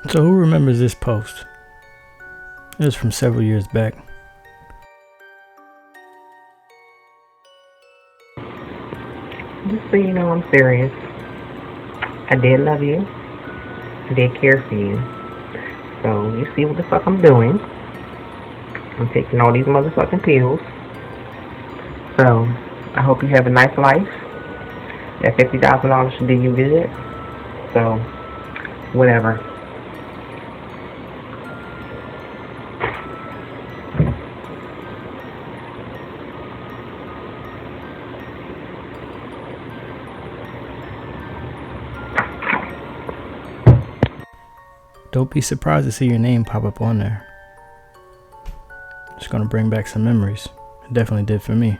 So who remembers this post? It was from several years back. Just so you know, I'm serious. I did love you. I did care for you. So you see what the fuck I'm doing. I'm taking all these motherfucking pills. So I hope you have a nice life. That $50,000 should do you good. So whatever. Don't be surprised to see your name pop up on there. It's gonna bring back some memories. It definitely did for me.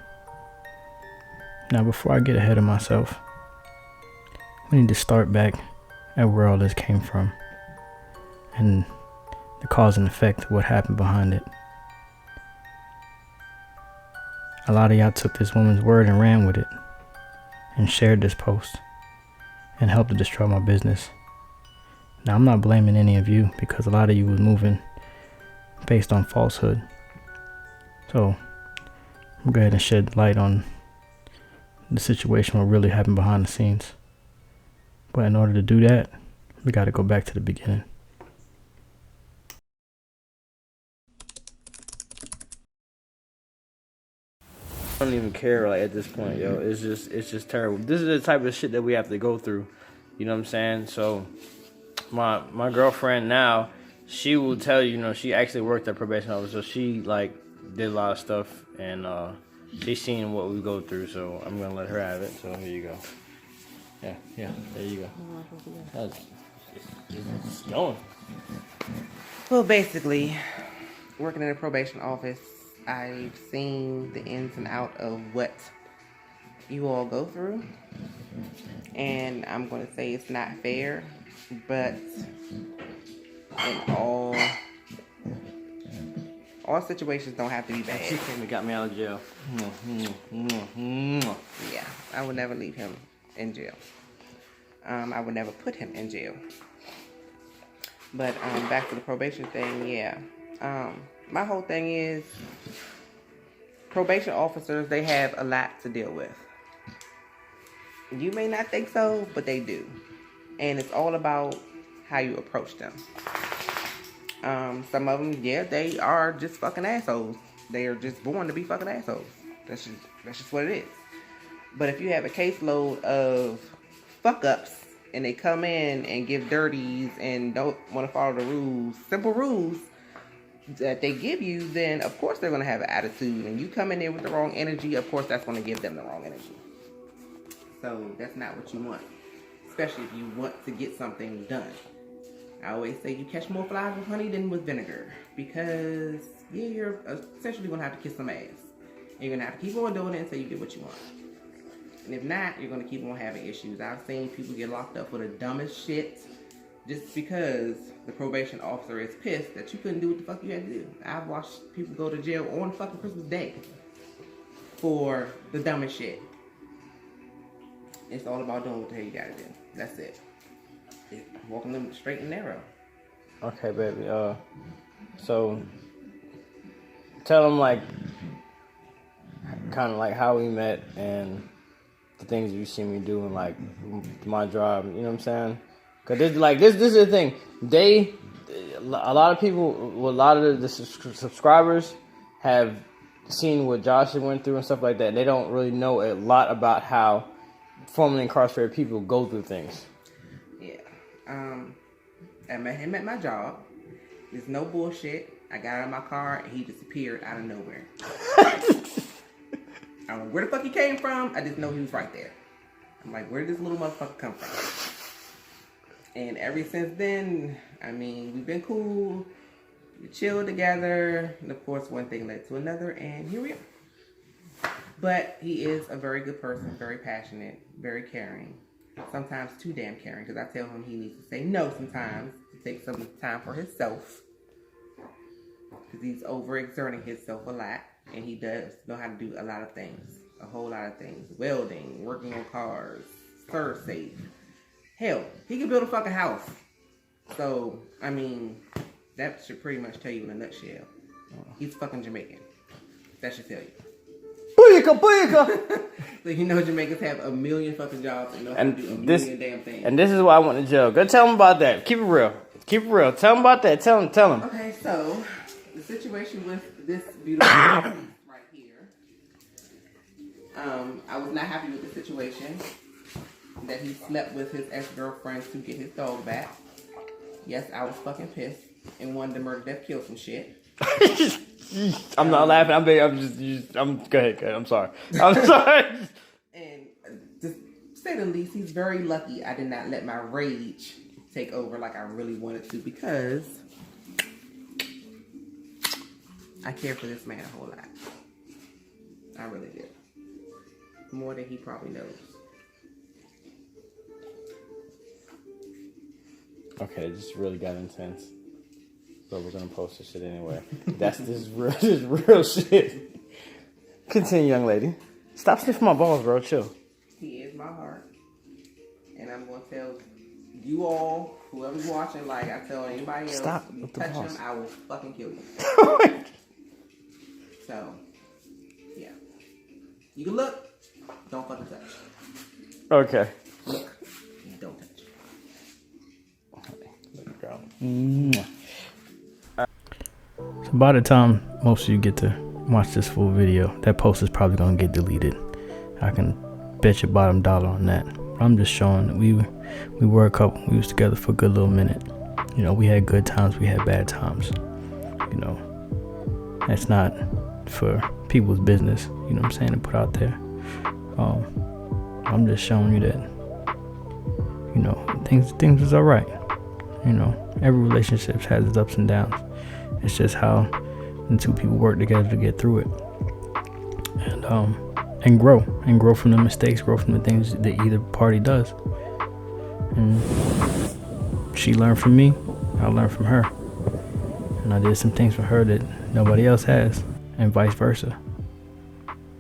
Now, before I get ahead of myself, we need to start back at where all this came from and the cause and effect of what happened behind it. A lot of y'all took this woman's word and ran with it and shared this post and helped to destroy my business. Now, I'm not blaming any of you because a lot of you was moving based on falsehood. So, I'm going to go ahead and shed light on the situation, what really happened behind the scenes. But in order to do that, we got to go back to the beginning. I don't even care like at this point, yo. It's just terrible. This is the type of shit that we have to go through. You know what I'm saying? So my girlfriend now, she will tell you, you know, she actually worked at probation office, so she like did a lot of stuff and she's seen what we go through, so I'm gonna let her have it. So here you go. Yeah, there you go. It's going. Well, basically, working in a probation office, I've seen the ins and out of what you all go through. And I'm going to say it's not fair, but in all situations don't have to be bad. She came and got me out of jail. Yeah, I would never leave him in jail. I would never put him in jail. But back to the probation thing, yeah. My whole thing is probation officers, they have a lot to deal with. You may not think so, but they do. And it's all about how you approach them. Some of them, yeah, they are just fucking assholes. They are just born to be fucking assholes. That's just what it is. But if you have a caseload of fuck-ups and they come in and give dirties and don't want to follow the rules, simple rules that they give you, then of course they're going to have an attitude. And you come in there with the wrong energy, of course that's going to give them the wrong energy. So that's not what you want, especially if you want to get something done. I always say you catch more flies with honey than with vinegar, because yeah, you're essentially going to have to kiss some ass. And you're going to have to keep on doing it until you get what you want. And if not, you're going to keep on having issues. I've seen people get locked up for the dumbest shit just because the probation officer is pissed that you couldn't do what the fuck you had to do. I've watched people go to jail on fucking Christmas Day for the dumbest shit. It's all about doing what the hell you gotta do. That's it. Walking them straight and narrow. Okay, baby. So tell them like kind of like how we met and the things you see me doing, like my job. You know what I'm saying? Cause this is the thing. A lot of people, a lot of the subscribers have seen what Josh went through and stuff like that. And they don't really know a lot about how formerly incarcerated people go through things. Yeah. I met him at my job. There's no bullshit. I got out of my car and he disappeared out of nowhere. I don't know where the fuck he came from. I just know he was right there. I'm like, where did this little motherfucker come from? And ever since then, I mean, we've been cool. We chilled together. And of course, one thing led to another. And here we are. But he is a very good person. Very passionate. Very caring. Sometimes too damn caring. Because I tell him he needs to say no sometimes. To take some time for himself. Because he's overexerting himself a lot. And he does know how to do a lot of things. A whole lot of things. Welding, working on cars, serve safe. Hell, he can build a fucking house. So, I mean, that should pretty much tell you in a nutshell. He's fucking Jamaican. That should tell you. Booyaka! So you know Jamaicans have a million fucking jobs and know how to do a million damn things. And this is why I went to jail. Go tell them about that. Keep it real. Keep it real. Tell them about that. Tell them. Okay, so the situation with this beautiful right here. I was not happy with the situation that he slept with his ex-girlfriend to get his dog back. Yes, I was fucking pissed and wanted to murder death kill some shit. I'm not laughing. Go ahead. I'm sorry. And to say the least, he's very lucky I did not let my rage take over like I really wanted to, because I care for this man a whole lot. I really did. More than he probably knows. Okay, it just really got intense. So we're gonna post this shit anyway. This is real shit. Continue, young lady. Stop sniffing my balls, bro. Chill. He is my heart. And I'm gonna tell you all, whoever's watching, like I tell anybody else, Stop if you with the touch balls. him, I will fucking kill you. So, yeah. You can look, don't fucking touch. Okay. Look, don't touch. Let it go. So by the time most of you get to watch this full video, that post is probably gonna get deleted. I can bet your bottom dollar on that. But I'm just showing that we were a couple. We was together for a good little minute. You know, we had good times, we had bad times. You know, that's not for people's business, you know what I'm saying, to put out there. I'm just showing you that, you know, things is alright. You know, every relationship has its ups and downs. It's just how the two people work together to get through it, and grow from the mistakes, grow from the things that either party does. And she learned from me, I learned from her, and I did some things for her that nobody else has, and vice versa.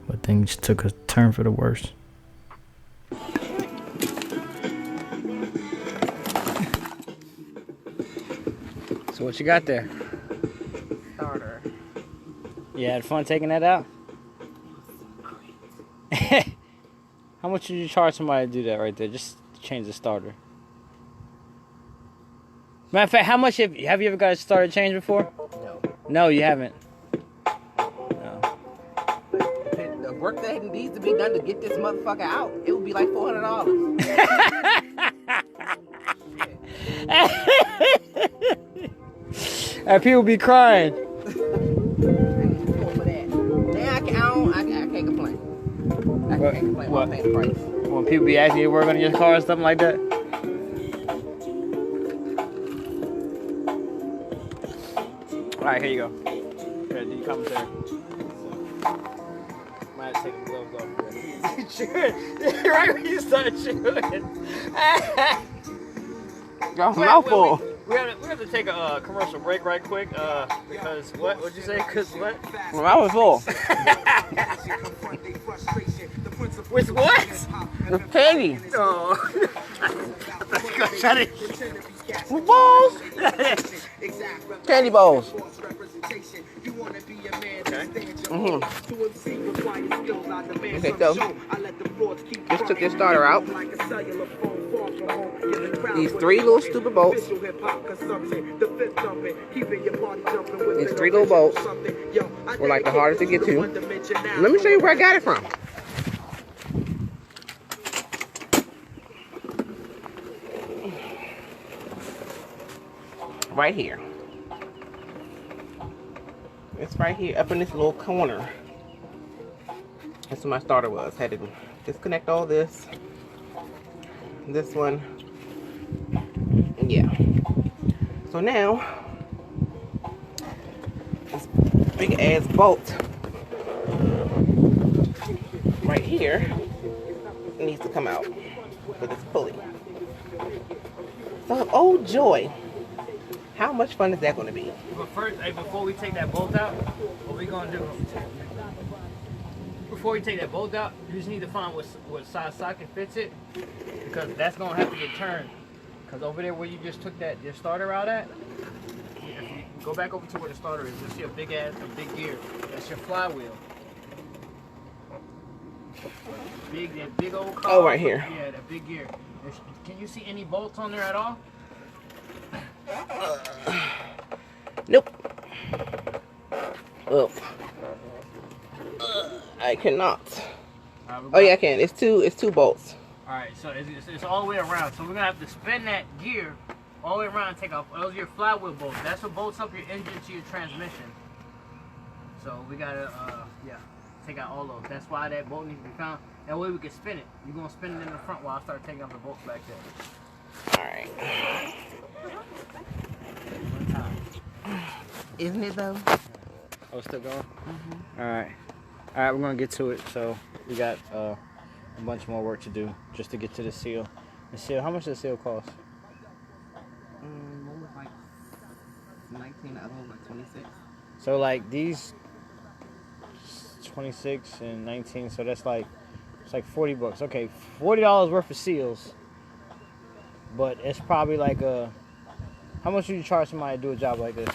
But things took a turn for the worse. So what you got there? Starter. You had fun taking that out? How much did you charge somebody to do that right there? Just to change the starter. Matter of fact, how much have you ever got a starter changed before? No. No, you haven't. No. The work that needs to be done to get this motherfucker out, it would be like $400. And people be crying. I can't complain. I can't complain about paying the price. When people be asking you to work on your car or something like that. Alright, here you go. Here, do you commentary? Might have to take the gloves off. Chewing. Right when you start chewing. Got a mouthful. We have to take a commercial break right quick, because what'd you say? Because what? My mouth is full. With what? With candy. Oh. Shut it. With balls. Candy balls. Okay. Okay, so just took this starter out. These three little stupid bolts. These three little bolts were like the hardest to get to. Let me show you where I got it from. Right here. It's right here up in this little corner. That's where my starter was. Had to disconnect all this. This one. Yeah. So now, this big ass bolt right here needs to come out with this pulley. So, oh joy. How much fun is that going to be? But first, before we take that bolt out, what we gonna do? Before we take that bolt out, you just need to find what size socket fits it, because that's gonna have to get turned. Because over there where you just took your starter out at, if you go back over to where the starter is, you'll see a big gear. That's your flywheel. That big old car. Oh, right here. Yeah, that big gear. Can you see any bolts on there at all? Nope. Well, I cannot. Oh yeah, I can. It's two bolts. All right, so it's all the way around. So we're gonna have to spin that gear all the way around and take off. Those are your flywheel bolts. That's what bolts up your engine to your transmission. So we gotta take out all those. That's why that bolt needs to be found. That way we can spin it. You're gonna spin it in the front while I start taking off the bolts back there. All right. One time. Isn't it though? Oh, it's still going? Mm-hmm. All right, we're gonna get to it. So we got a bunch more work to do just to get to the seal. The seal, how much does the seal cost? One was like 19, the other one was like 26. So like these 26 and 19, so that's like it's like $40. Okay, $40 worth of seals. But it's probably like how much would you charge somebody to do a job like this?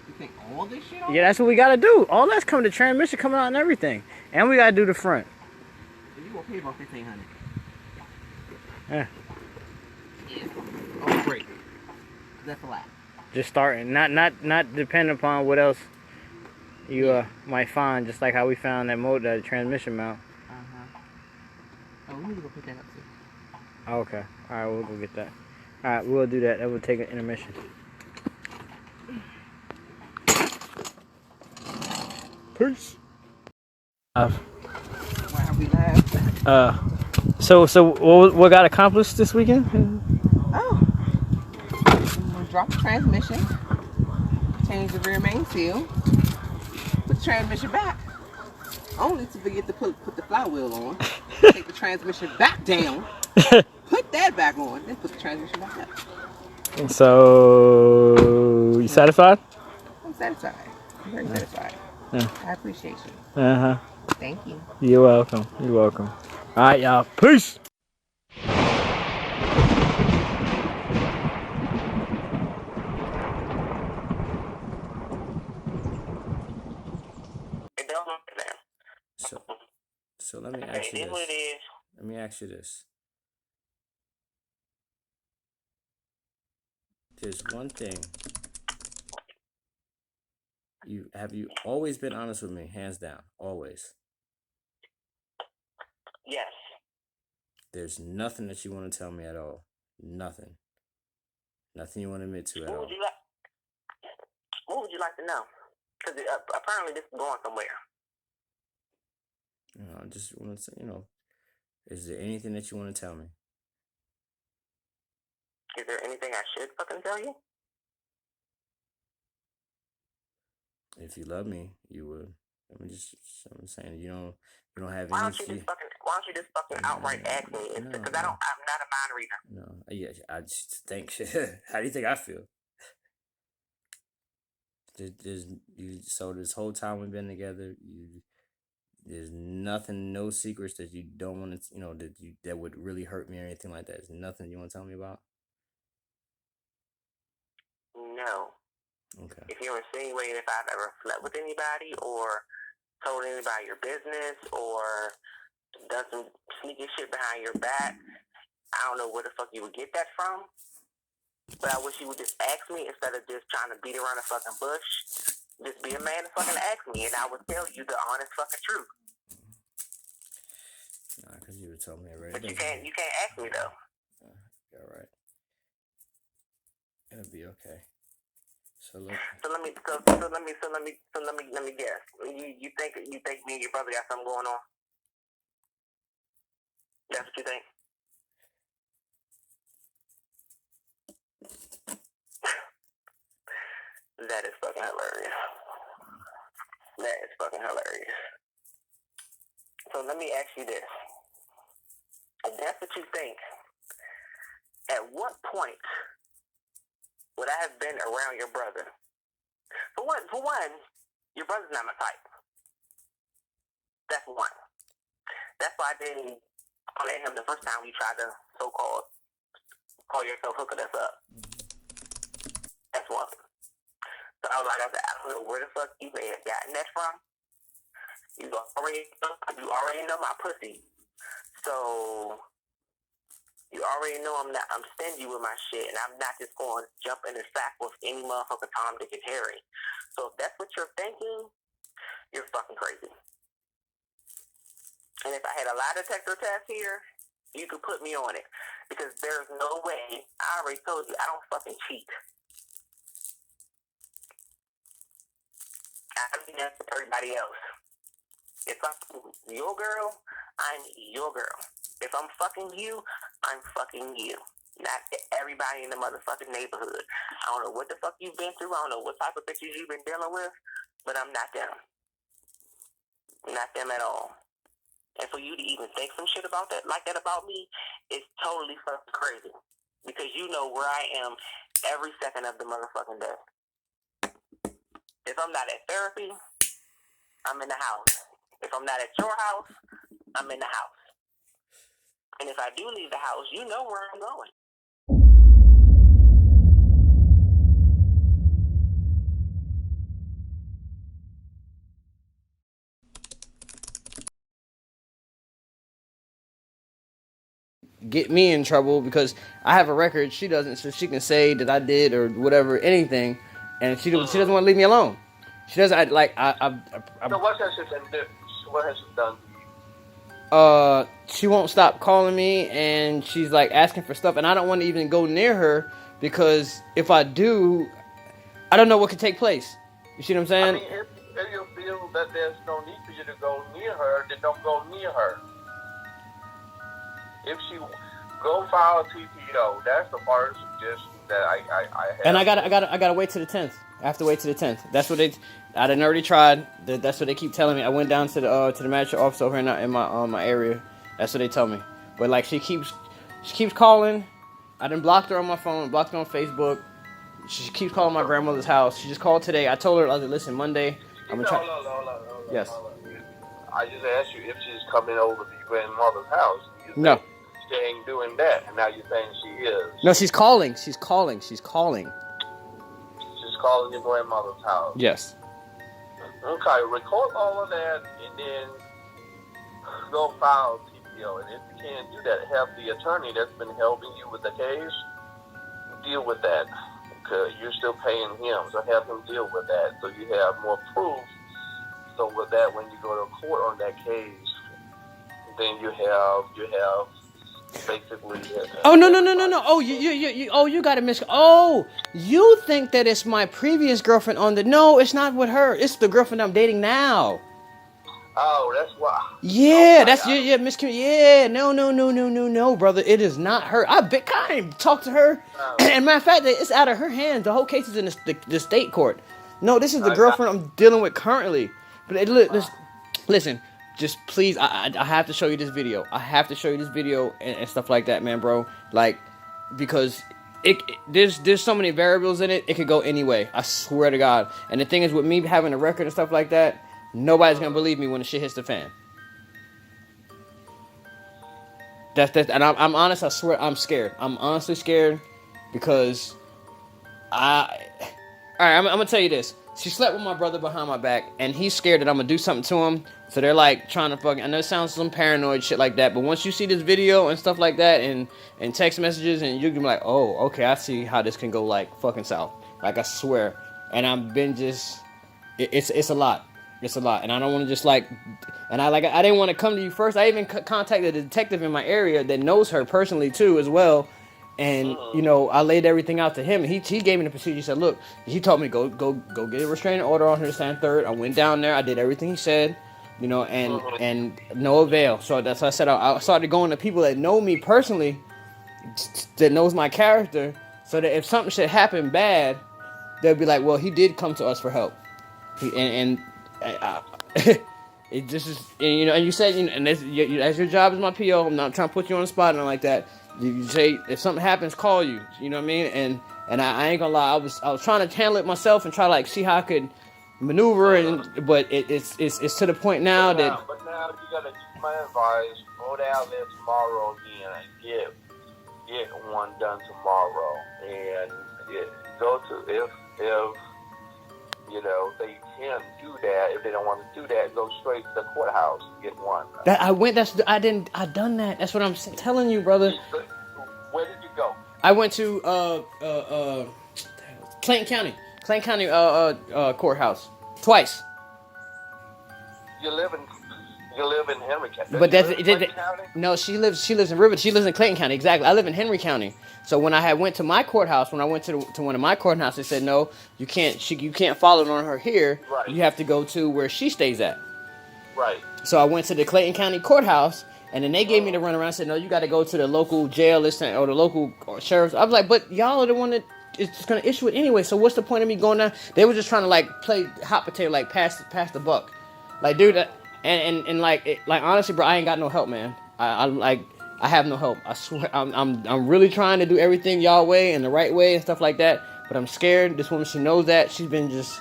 You think all this shit? Yeah, that's what we gotta do. All that's coming, the transmission coming out and everything, and we gotta do the front. You gonna pay about $1,500? Yeah. Oh, great. That's a lot. Just starting, not depending upon what else you might find. Just like how we found that transmission mount. Oh, we need to go pick that up too. Okay. All right, we'll go get that. All right, we'll do that. That will take an intermission. Peace. Why have we laughed? So what got accomplished this weekend? Oh, we dropped the transmission, changed the rear main seal, put the transmission back, only to forget to put the flywheel on, take the transmission back down, put that back on, then put the transmission back up. So you satisfied? I'm satisfied. I'm very satisfied. Yeah. I appreciate you. Uh-huh. Thank you. You're welcome. You're welcome. All right, y'all. Peace. So let me ask you this. Let me ask you this. There's one thing. Have you always been honest with me, hands down, always? Yes. There's nothing that you want to tell me at all. Nothing. Nothing you want to admit to at all. What would you like to know? Because apparently this is going somewhere. I just want to say, is there anything that you want to tell me? Is there anything I should fucking tell you? If you love me, you would. I'm saying you don't have Why any. don't you just fucking outright ask me? Because I'm not a mind reader. No, yeah, I just think. How do you think I feel? So this whole time we've been together, there's nothing, no secrets that you don't want to, that would really hurt me or anything like that. There's nothing you want to tell me about? No. Okay. If you're insinuating if I've ever slept with anybody or told anybody your business or done some sneaky shit behind your back, I don't know where the fuck you would get that from. But I wish you would just ask me instead of just trying to beat around the fucking bush. Just be a man and fucking ask me, and I would tell you the honest fucking truth. Nah, because you would tell me already. But you can't ask me though. All right. It'll be okay. So let me guess. You think me and your brother got something going on? That's what you think? That is fucking hilarious. That is fucking hilarious. So let me ask you this. If that's what you think, at what point would I have been around your brother? For one, your brother's not my type. That's one. That's why I didn't holler at him the first time you tried to so-called call yourself hooking us up. That's one. So I was like, I don't know where the fuck you may have gotten that from. You already know my pussy. So you already know I'm stingy with my shit, and I'm not just going to jump in the sack with any motherfucker Tom, Dick, and Harry. So if that's what you're thinking, you're fucking crazy. And if I had a lie detector test here, you could put me on it. Because there's no way, I already told you, I don't fucking cheat. I mean, that's everybody else. If I'm your girl, I'm your girl. If I'm fucking you, I'm fucking you. Not everybody in the motherfucking neighborhood. I don't know what the fuck you've been through. I don't know what type of bitches you've been dealing with, but I'm not them. Not them at all. And for you to even think some shit about that, like that about me, is totally fucking crazy. Because you know where I am every second of the motherfucking day. If I'm not at therapy, I'm in the house. If I'm not at your house, I'm in the house. And if I do leave the house, you know where I'm going. Get me in trouble because I have a record. She doesn't, so she can say that I did or whatever, anything, and she doesn't want to leave me alone. She doesn't. So what has she done? What has she done? She won't stop calling me, and she's like asking for stuff, and I don't want to even go near her because if I do, I don't know what could take place. You see what I'm saying? I mean, if you feel that there's no need for you to go near her, then don't go near her. If she go file a TPO, that's the first suggestion that I have. And I gotta wait till the 10th. I have to wait till the 10th. That's what I done already tried. That's what they keep telling me. I went down to the magistrate office over here in my area. That's what they tell me. But like she keeps calling. I done blocked her on my phone, blocked her on Facebook. She keeps calling my grandmother's house. She just called today. I told her, I was like, listen, Monday I'm gonna try. Hold on. Yes. I just asked you if she's coming over to your grandmother's house. No. She ain't doing that, and now you're saying she is. No, she's calling. She's calling your grandmother's house. Yes. Okay, record all of that, and then go file TPO. And if you can't do that, have the attorney that's been helping you with the case deal with that. Because you're still paying him, so have him deal with that, so you have more proof. So with that, when you go to court on that case, then you have basically. Oh no! Oh, you got to miss. Oh, you think that it's my previous girlfriend on the? No, it's not with her. It's the girlfriend I'm dating now. Oh, that's why. Yeah, Yeah, no, brother. It is not her. I can't talk to her. And matter of fact, it's out of her hands. The whole case is in the state court. No, this is the girlfriend I'm dealing with currently. But listen. Just please, I have to show you this video. I have to show you this video and stuff like that, man, bro. Like, because there's so many variables in it. It could go any way. I swear to God. And the thing is, with me having a record and stuff like that, nobody's gonna believe me when the shit hits the fan. That's and I'm honest. I swear, I'm scared. I'm honestly scared because all right, I'm gonna tell you this. She slept with my brother behind my back, and he's scared that I'm gonna do something to him. So they're like trying to fucking. I know it sounds some paranoid shit like that, but once you see this video and stuff like that, and text messages, and you can be like, oh, okay, I see how this can go like fucking south. Like I swear, and I've been just, it's a lot. It's a lot, and I don't want to just like, and I didn't want to come to you first. I even contacted a detective in my area that knows her personally too as well. And, you know, I laid everything out to him. And he gave me the procedure. He said, look, he told me go get a restraining order on her stand third. I went down there. I did everything he said, you know, and no avail. So that's why I said I started going to people that know me personally, that knows my character, so that if something should happen bad, they'll be like, well, he did come to us for help. It just is, and, you know, and you said, you know, and as your job as my PO, I'm not trying to put you on the spot or like that. You say if something happens, call you. You know what I mean? And I ain't gonna lie, I was trying to handle it myself and try to like see how I could maneuver, but it's to the point now that. But now you gotta keep my advice. Go down there tomorrow again and get one done tomorrow. And go to if they can do that. If they don't want to do that, go straight to the courthouse and get one. I done that. That's what I'm telling you, brother. Where did you go? I went to Clayton County courthouse twice. You live in Henry County. But no, she lives in River. She lives in Clayton County. Exactly. I live in Henry County. So when I went to my courthouse, when I went to one of my courthouses, they said no, you can't follow on her here. Right. You have to go to where she stays at. Right. So I went to the Clayton County courthouse, and then they gave me the runaround. And said no, you got to go to the local jail or the local sheriff's. I was like, but y'all are the one that is just gonna issue it anyway. So what's the point of me going down? They were just trying to like play hot potato, like pass the buck. Like, dude, and honestly, bro, I ain't got no help, man. I have no help. I swear, I'm really trying to do everything y'all way and the right way and stuff like that. But I'm scared. This woman, she knows that. She's been just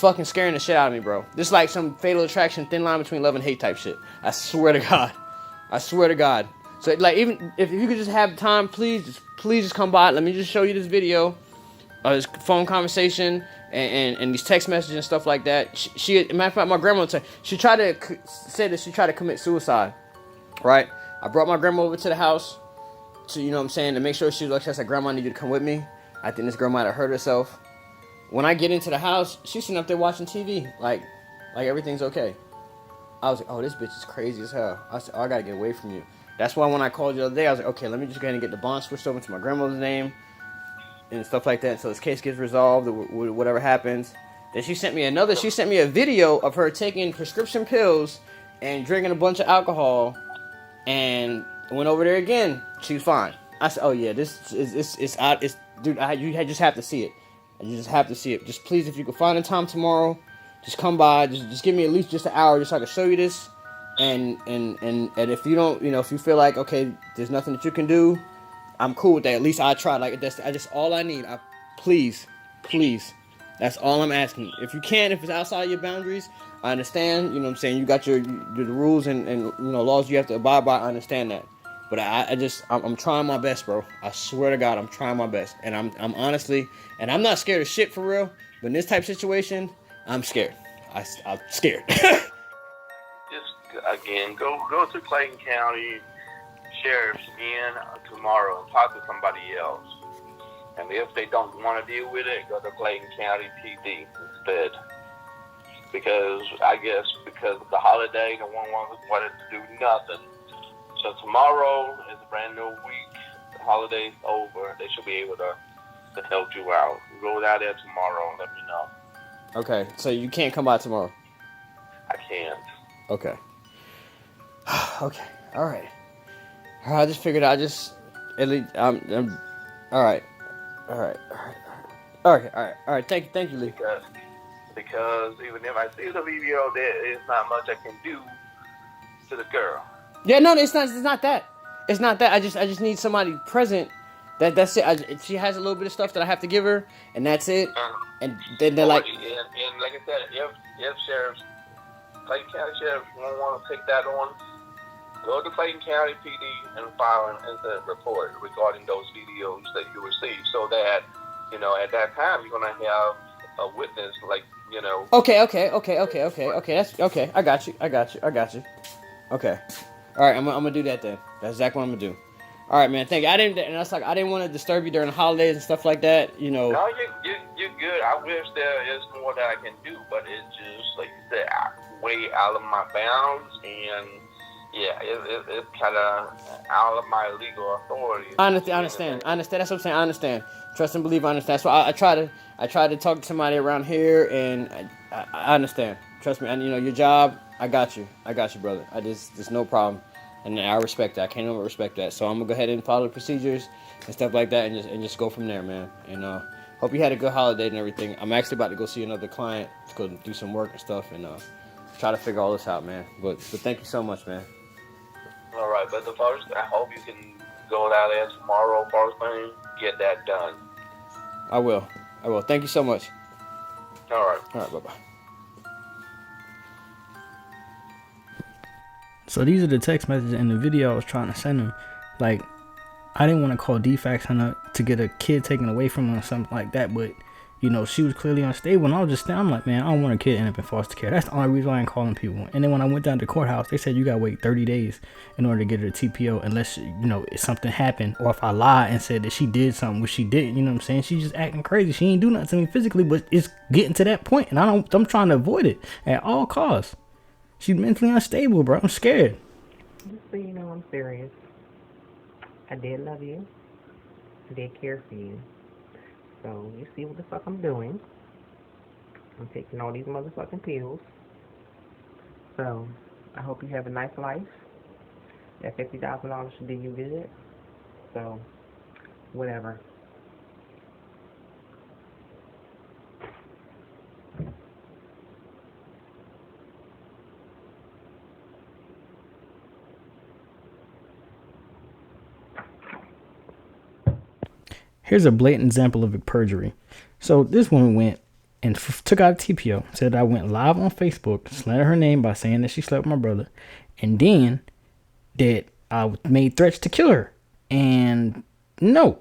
fucking scaring the shit out of me, bro. This like some Fatal Attraction, thin line between love and hate type shit. I swear to God. So like, even if you could just have time, please just come by. Let me just show you this video, this phone conversation. And these text messages and stuff like that. She matter of fact, my grandma said she tried to commit suicide, right? I brought my grandma over to the house to make sure she was like, I said, Grandma, I need you to come with me. I think this girl might have hurt herself. When I get into the house, she's sitting up there watching TV, like everything's okay. I was like, oh, this bitch is crazy as hell. I said, oh, I gotta get away from you. That's why when I called you the other day, I was like, okay, let me just go ahead and get the bond switched over to my grandmother's name and stuff like that, so this case gets resolved or whatever happens. Then she sent me a video of her taking prescription pills and drinking a bunch of alcohol, and went over there again. She's fine. I said, oh yeah, this is dude, you just have to see it. You just have to see it. Just please, if you can find a time tomorrow, just come by. Just give me at least just an hour, just so I can show you this. And if you don't, if you feel like, okay, there's nothing that you can do, I'm cool with that. At least I tried. Like, that's just all I need. Please. That's all I'm asking. If it's outside your boundaries, I understand. You know what I'm saying? You got your rules and laws you have to abide by. I understand that. But I'm trying my best, bro. I swear to God, I'm trying my best. And I'm honestly, and I'm not scared of shit for real. But in this type of situation, I'm scared. I'm scared. Just again, go to Clayton County Sheriff's again tomorrow and talk to somebody else. And if they don't want to deal with it, go to Clayton County PD instead. Because I guess because of the holiday, no one wanted to do nothing. So tomorrow is a brand new week. The holiday's over. They should be able to help you out. Go out there tomorrow and let me know. Okay, so you can't come by tomorrow? I can't. Okay. Okay, all right. I just figured out. At least I'm all right. Thank you, Lee. Because even if I see the video, there is not much I can do to the girl. Yeah, no, it's not that. It's not that. I just need somebody present. That's it. She has a little bit of stuff that I have to give her, and that's it. And then they're like, and like I said, if Clayton County Sheriff won't want to take that on, go to Clayton County PD and file an incident report regarding those videos that you received, so that at that time you're gonna have a witness, Okay. That's okay. I got you. Okay. All right. I'm gonna do that then. That's exactly what I'm gonna do. All right, man. Thank you. I didn't want to disturb you during the holidays and stuff like that. No, you're good. I wish there is more that I can do, but it's just like you said, way out of my bounds, and yeah, it's kind of out of my legal authority. I understand. That's what I'm saying. I understand. Trust and believe. I understand. So I try to talk to somebody around here, and I understand. Trust me. And your job. I got you, brother. There's no problem, and I respect that. I can't even respect that. So I'm gonna go ahead and follow the procedures and stuff like that, and just go from there, man. And hope you had a good holiday and everything. I'm actually about to go see another client to go do some work and stuff, and try to figure all this out, man. But thank you so much, man. All right, but the first, I hope you can go down there tomorrow, first thing, get that done. I will. Thank you so much. All right, bye-bye. So these are the text messages in the video I was trying to send him. Like, I didn't want to call defects on her to get a kid taken away from her or something like that, but you know, she was clearly unstable, and I was just, I'm like, man, I don't want a kid to end up in foster care. That's the only reason why I ain't calling people. And then when I went down to the courthouse, they said you gotta wait 30 days in order to get her a TPO, unless, you know, if something happened, or if I lied and said that she did something which she didn't. You know what I'm saying? She's just acting crazy. She ain't do nothing to me physically, but it's getting to that point, and I'm trying to avoid it at all costs. She's mentally unstable, bro. I'm scared. Just so you know, I'm serious. I did love you. I did care for you. So, you see what the fuck I'm doing. I'm taking all these motherfucking pills. So, I hope you have a nice life. That $50,000 should do you good. So, whatever. Here's a blatant example of a perjury. So this woman went and took out a TPO, said I went live on Facebook, slandered her name by saying that she slept with my brother, and then that I made threats to kill her. And no.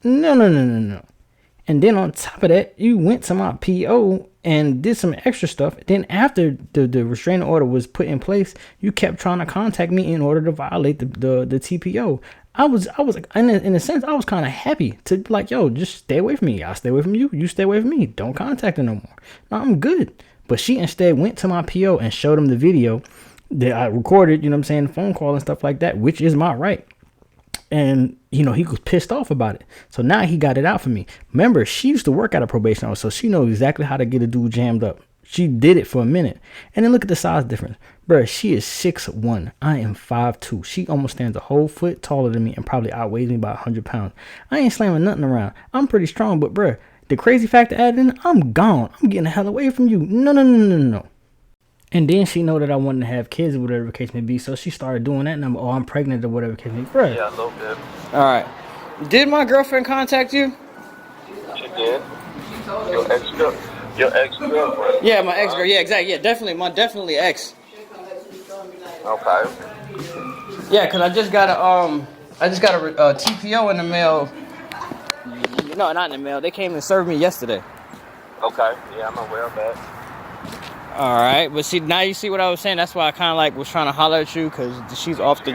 And then on top of that, you went to my PO and did some extra stuff. Then after the restraining order was put in place, you kept trying to contact me in order to violate the TPO. I was like, in a sense, I was kind of happy to like, yo, just stay away from me. I'll stay away from you. You stay away from me. Don't contact her no more. No, I'm good. But she instead went to my PO and showed him the video that I recorded, you know what I'm saying, phone call and stuff like that, which is my right. And, you know, he was pissed off about it. So now he got it out for me. Remember, she used to work at a probation office, so she knows exactly how to get a dude jammed up. She did it for a minute. And then look at the size difference. Bruh, she is 6'1". I am 5'2". She almost stands a whole foot taller than me and probably outweighs me by 100 pounds. I ain't slamming nothing around. I'm pretty strong, but bruh, the crazy factor added in, I'm gone. I'm getting the hell away from you. No. And then she know that I wanted to have kids or whatever the case may be, so she started doing that, and I'm pregnant or whatever the case may be. Bruh. Yeah, a little bit. All right. Did my girlfriend contact you? She did. Your ex-girlfriend. Yeah, my ex-girl. Yeah, exactly. Yeah, definitely ex. Okay. Yeah, cause I just got a TPO in the mail. No, not in the mail. They came and served me yesterday. Okay. Yeah, I'm aware of that. All right, but see, now you see what I was saying. That's why I kind of like was trying to holler at you, cause she's off the.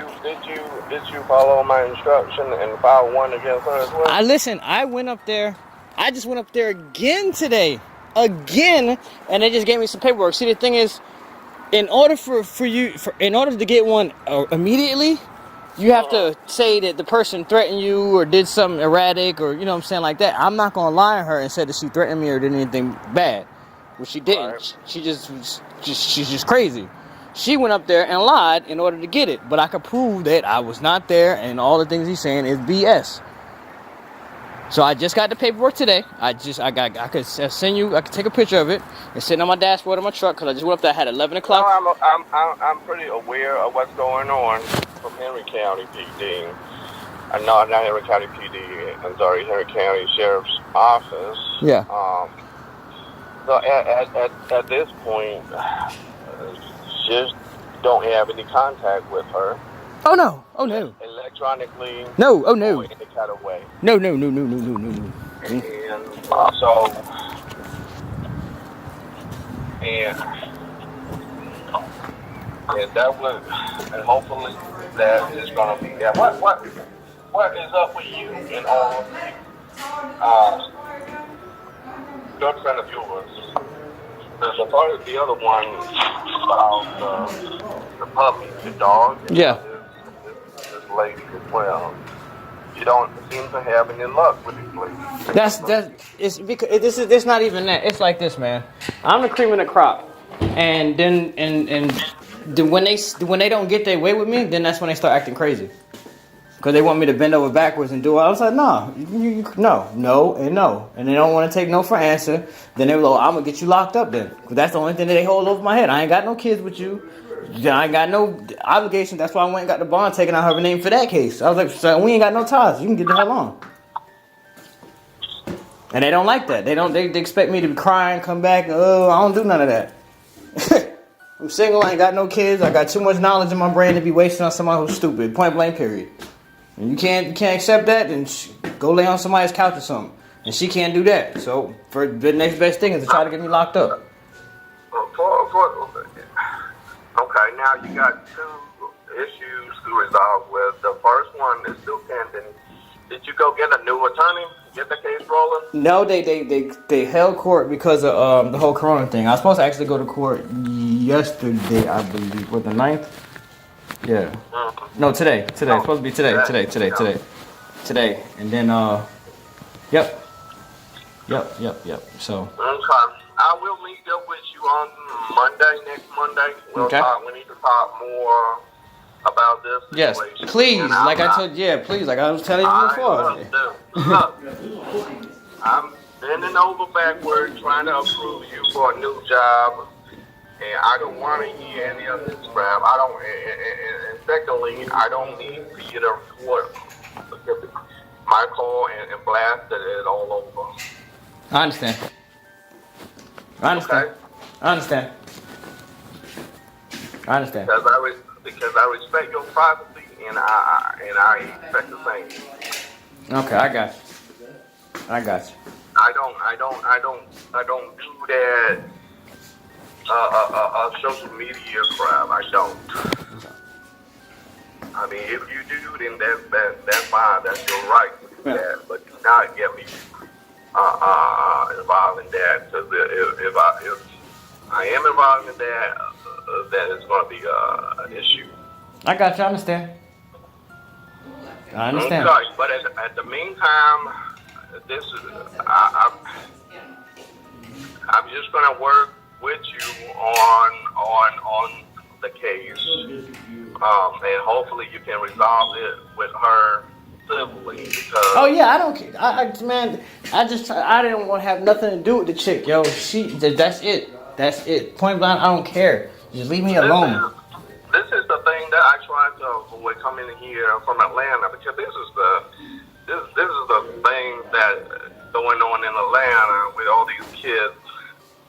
Did you follow my instruction and file one against her as well? I went up there. I just went up there again today, and they just gave me some paperwork. See, the thing is, in order to get one immediately, you have to say that the person threatened you or did something erratic or, you know what I'm saying, like that. I'm not going to lie on her and say that she threatened me or did anything bad. Well, she didn't. Right. She's just crazy. She went up there and lied in order to get it. But I could prove that I was not there and all the things he's saying is BS. So I just got the paperwork today. I could send you. I could take a picture of it and sit on my dashboard of my truck because I just went up there. I had 11 o'clock. No, I'm pretty aware of what's going on from Henry County PD. Not Henry County PD. I'm sorry, Henry County Sheriff's Office. Yeah. So at this point, just don't have any contact with her. Oh no! Electronically. No! Oh no! In any kind of way. No. And so, and that would, and hopefully that is going to be that. What is up with you and all of the girlfriend of yours? There's a part of the other one about the puppy, the dog. Yeah. This lady as well. You don't seem to have any luck with these ladies. It's because it's not even that. It's like this, man. I'm the cream of the crop, and then when they don't get their way with me, then that's when they start acting crazy. Because they want me to bend over backwards and do it. I was like, no, no, and they don't want to take no for answer. Then they were like, I'm gonna get you locked up then. Because that's the only thing that they hold over my head. I ain't got no kids with you. I ain't got no obligation. That's why I went and got the bond taken out of her name for that case. I was like, so we ain't got no ties. You can get the hell on. And they don't like that. They expect me to be crying, come back. Oh, I don't do none of that. I'm single. I ain't got no kids. I got too much knowledge in my brain to be wasting on somebody who's stupid. Point blank. Period. And you can't accept that, then go lay on somebody's couch or something. And she can't do that. So for the next best thing is to try to get me locked up. Okay, now you got two issues to resolve with. The first one is still pending. Did you go get a new attorney? Get the case rolling? No, they held court because of the whole Corona thing. I was supposed to actually go to court yesterday, I believe. What, the 9th? Yeah. Mm-hmm. No, today. It's supposed to be today. Today. And then, yep. So. Okay. I will meet up with you on next Monday. We'll talk. We need to talk more about this yes, situation. please. Like I told you, please. Like I was telling you before. Look, I'm bending over backward trying to approve you for a new job, and I don't want to hear any of this crap. I don't. And secondly, I don't need for you to record my call and blast it all over. I understand. Okay. I understand. Because I respect your privacy, and I expect the same. Okay, I got you. I don't do that social media crap. I don't. I mean, if you do, then that's fine. That's your right to do that. But do not get me involved in that, because if I am involved in that, then it's going to be an issue. I got you. I understand. Okay, but at the meantime, I'm just going to work with you on the case, and hopefully you can resolve it with her civilly. Because oh yeah, I don't care. I didn't want to have nothing to do with the chick, yo. That's it. Point blank, I don't care. Just leave me alone. This is the thing that I try to avoid coming here from Atlanta, because this is the thing that going on in Atlanta with all these kids,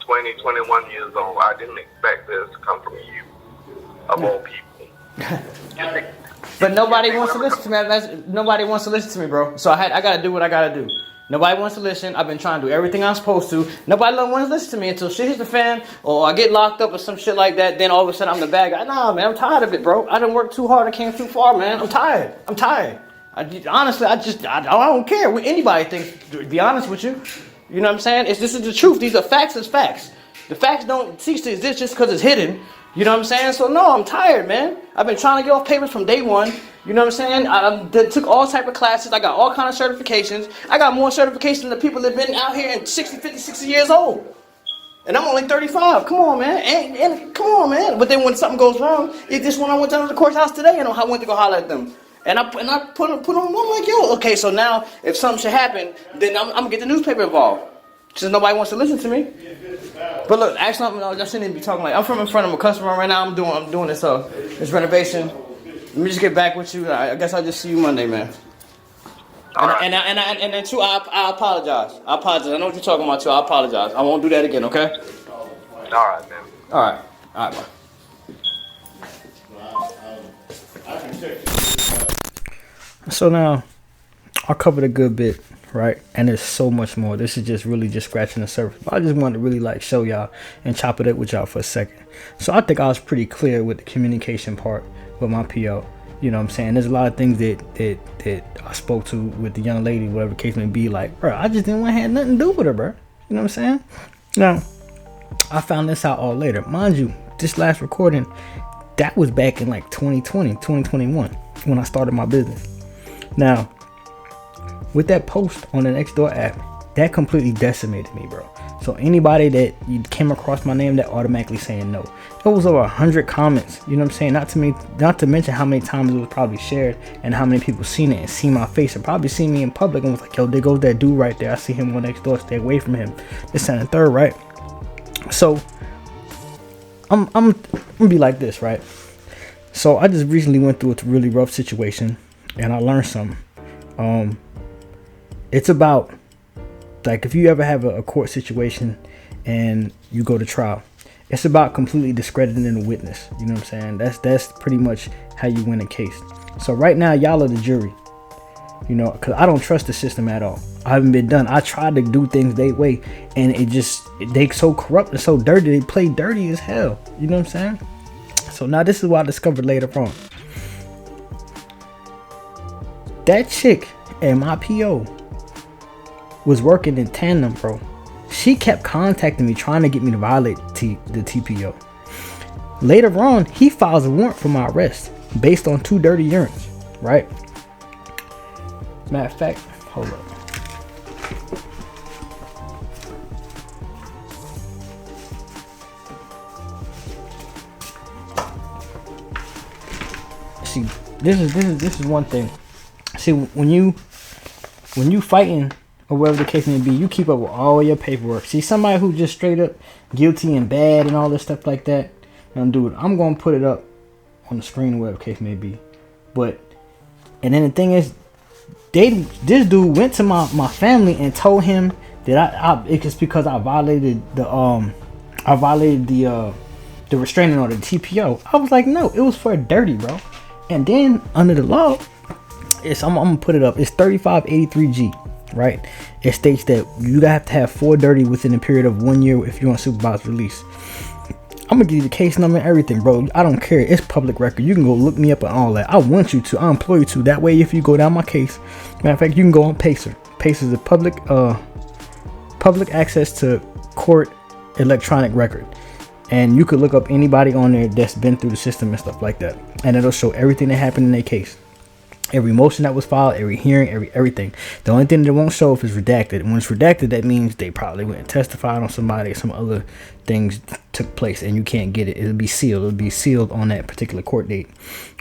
20, 21 years old. I didn't expect this to come from you, of all people. But nobody wants to listen to me. Nobody wants to listen to me, bro. So I gotta do what I gotta do. Nobody wants to listen. I've been trying to do everything I'm supposed to. Nobody wants to listen to me until shit hits the fan, or I get locked up or some shit like that. Then all of a sudden I'm the bad guy. Nah, man, I'm tired of it, bro. I done worked too hard. I came too far, man. I'm tired. Honestly, I don't care what anybody thinks. To be honest with you, you know what I'm saying? This is the truth. These are facts. It's facts. The facts don't cease to exist just because it's hidden. You know what I'm saying? So no, I'm tired, man. I've been trying to get off papers from day one. You know what I'm saying? I took all type of classes. I got all kind of certifications. I got more certifications than the people that have been out here in 60, 50, 60 years old. And I'm only 35. Come on, man. And come on, man. But then when something goes wrong, it's just when I went down to the courthouse today and I went to go holler at them. And I put on, I'm like, yo, okay, so now if something should happen, then I'm going to get the newspaper involved. Since nobody wants to listen to me. But look, actually, I shouldn't even be talking like, I'm from in front of a customer right now. I'm doing this renovation. Let me just get back with you. I guess I'll just see you Monday, man. And then too, I apologize. I know what you're talking about too. I apologize. I won't do that again, okay? All right, man. All right, bye. So now, I covered a good bit, right? And there's so much more. This is just really just scratching the surface. But I just wanted to really like show y'all and chop it up with y'all for a second. So I think I was pretty clear with the communication part with my PO. You know what I'm saying? There's a lot of things that I spoke to with the young lady, whatever the case may be. Like, bro, I just didn't want to have nothing to do with her, bro. You know what I'm saying? Now, I found this out all later. Mind you, this last recording, that was back in like 2020, 2021, when I started my business. Now, with that post on the Nextdoor app, that completely decimated me, bro. So anybody that you came across my name, that automatically saying no. It was over 100 comments. You know what I'm saying? Not to mention how many times it was probably shared and how many people seen it and seen my face and probably seen me in public and was like, yo, there goes that dude right there. I see him on Nextdoor. Stay away from him. This and the third, right? So I'm gonna be like this, right? So I just recently went through a really rough situation and I learned something. It's about, like, if you ever have a court situation and you go to trial It's about completely discrediting the witness. You know what I'm saying? That's pretty much how you win a case. So right now, y'all are the jury. You know, because I don't trust the system at all. I haven't been done. I tried to do things their way, and they so corrupt and so dirty. They play dirty as hell. You know what I'm saying? So now this is what I discovered later on. That chick at my PO was working in tandem, bro. She kept contacting me, trying to get me to violate the TPO. Later on, he files a warrant for my arrest based on 2 dirty urines, right? Matter of fact, hold up. See, this is one thing. See, when you fighting or whatever the case may be, you keep up with all your paperwork. See, somebody who just straight up guilty and bad and all this stuff like that, dude, I'm gonna put it up on the screen or whatever the case may be. But and then the thing is, this dude went to my family and told him that it's because I violated the restraining order, the TPO. I was like, no, it was for dirty, bro. And then under the law, I'm gonna put it up. It's 3583G, right? It states that you have to have 4 dirty within a period of 1 year if you want supervised release. I'm gonna give you the case number and everything, bro. I don't care. It's public record. You can go look me up and all that. I want you to. I implore you to. That way, if you go down my case, matter of fact, you can go on Pacer. Pacer is a public access to court electronic record. And you could look up anybody on there that's been through the system and stuff like that. And it'll show everything that happened in their case. Every motion that was filed, every hearing, everything. The only thing that won't show if it's redacted. And when it's redacted, that means they probably went and testified on somebody. Some other things took place and you can't get it. It'll be sealed. It'll be sealed on that particular court date.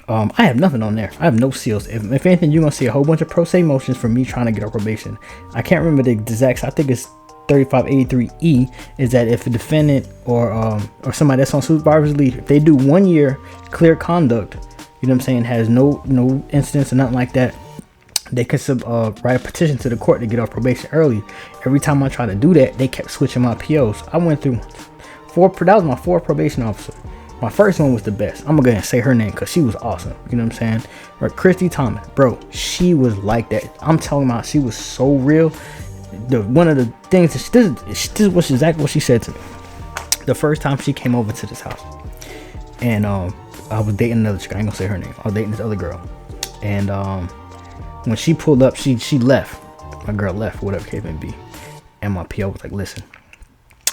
I have nothing on there. I have no seals. If anything, you're going to see a whole bunch of pro se motions from me trying to get on probation. I can't remember the exact. I think it's 3583E is that if a defendant or somebody that's on supervised release, if they do 1 year clear conduct, you know what I'm saying, has no incidents or nothing like that, they can write a petition to the court to get off probation early. Every time I tried to do that, they kept switching my POs. I went through that was my 4th probation officer. My first one was the best. I'm gonna go ahead and say her name because she was awesome. You know what I'm saying? Or Christy Thomas, bro. She was like that. I'm telling you, she was so real. One of the things, this was exactly what she said to me. The first time she came over to this house, and I was dating another chick. I ain't gonna say her name. I was dating this other girl, and when she pulled up, she left. My girl left, whatever case may be, and my PO was like, "Listen,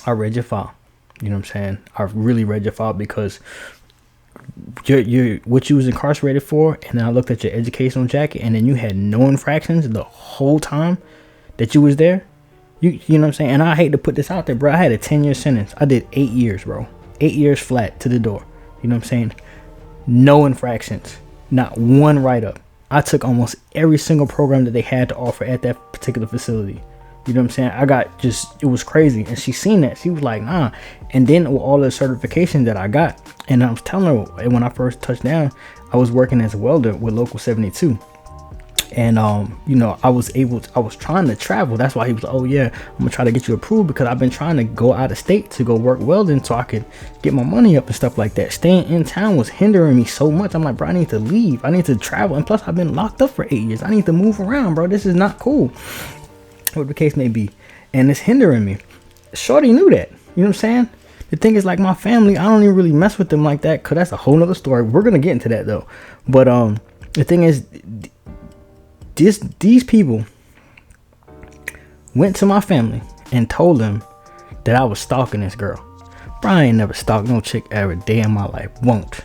I read your file. You know what I'm saying? I really read your file because you're what you was incarcerated for, and then I looked at your educational jacket, and then you had no infractions the whole time that you was there. You know what I'm saying? And I hate to put this out there, bro. I had a 10-year sentence. I did 8 years, bro. 8 years flat to the door. You know what I'm saying? No infractions. Not one write-up. I took almost every single program that they had to offer at that particular facility. You know what I'm saying? It was crazy. And she seen that. She was like, nah. And then with all the certifications that I got, and I was telling her when I first touched down, I was working as a welder with Local 72. And I was trying to travel. That's why he was like, oh yeah, I'm gonna try to get you approved, because I've been trying to go out of state to go work welding so I could get my money up and stuff like that. Staying in town was hindering me so much. I'm like, bro, I need to leave. I need to travel. And plus I've been locked up for 8 years. I need to move around, bro. This is not cool. What the case may be. And it's hindering me. Shorty knew that. You know what I'm saying? The thing is, like, my family, I don't even really mess with them like that, because that's a whole nother story. We're gonna get into that though. But the thing is, these people went to my family and told them that I was stalking this girl. Bro, I ain't never stalked no chick ever a day in my life. Won't.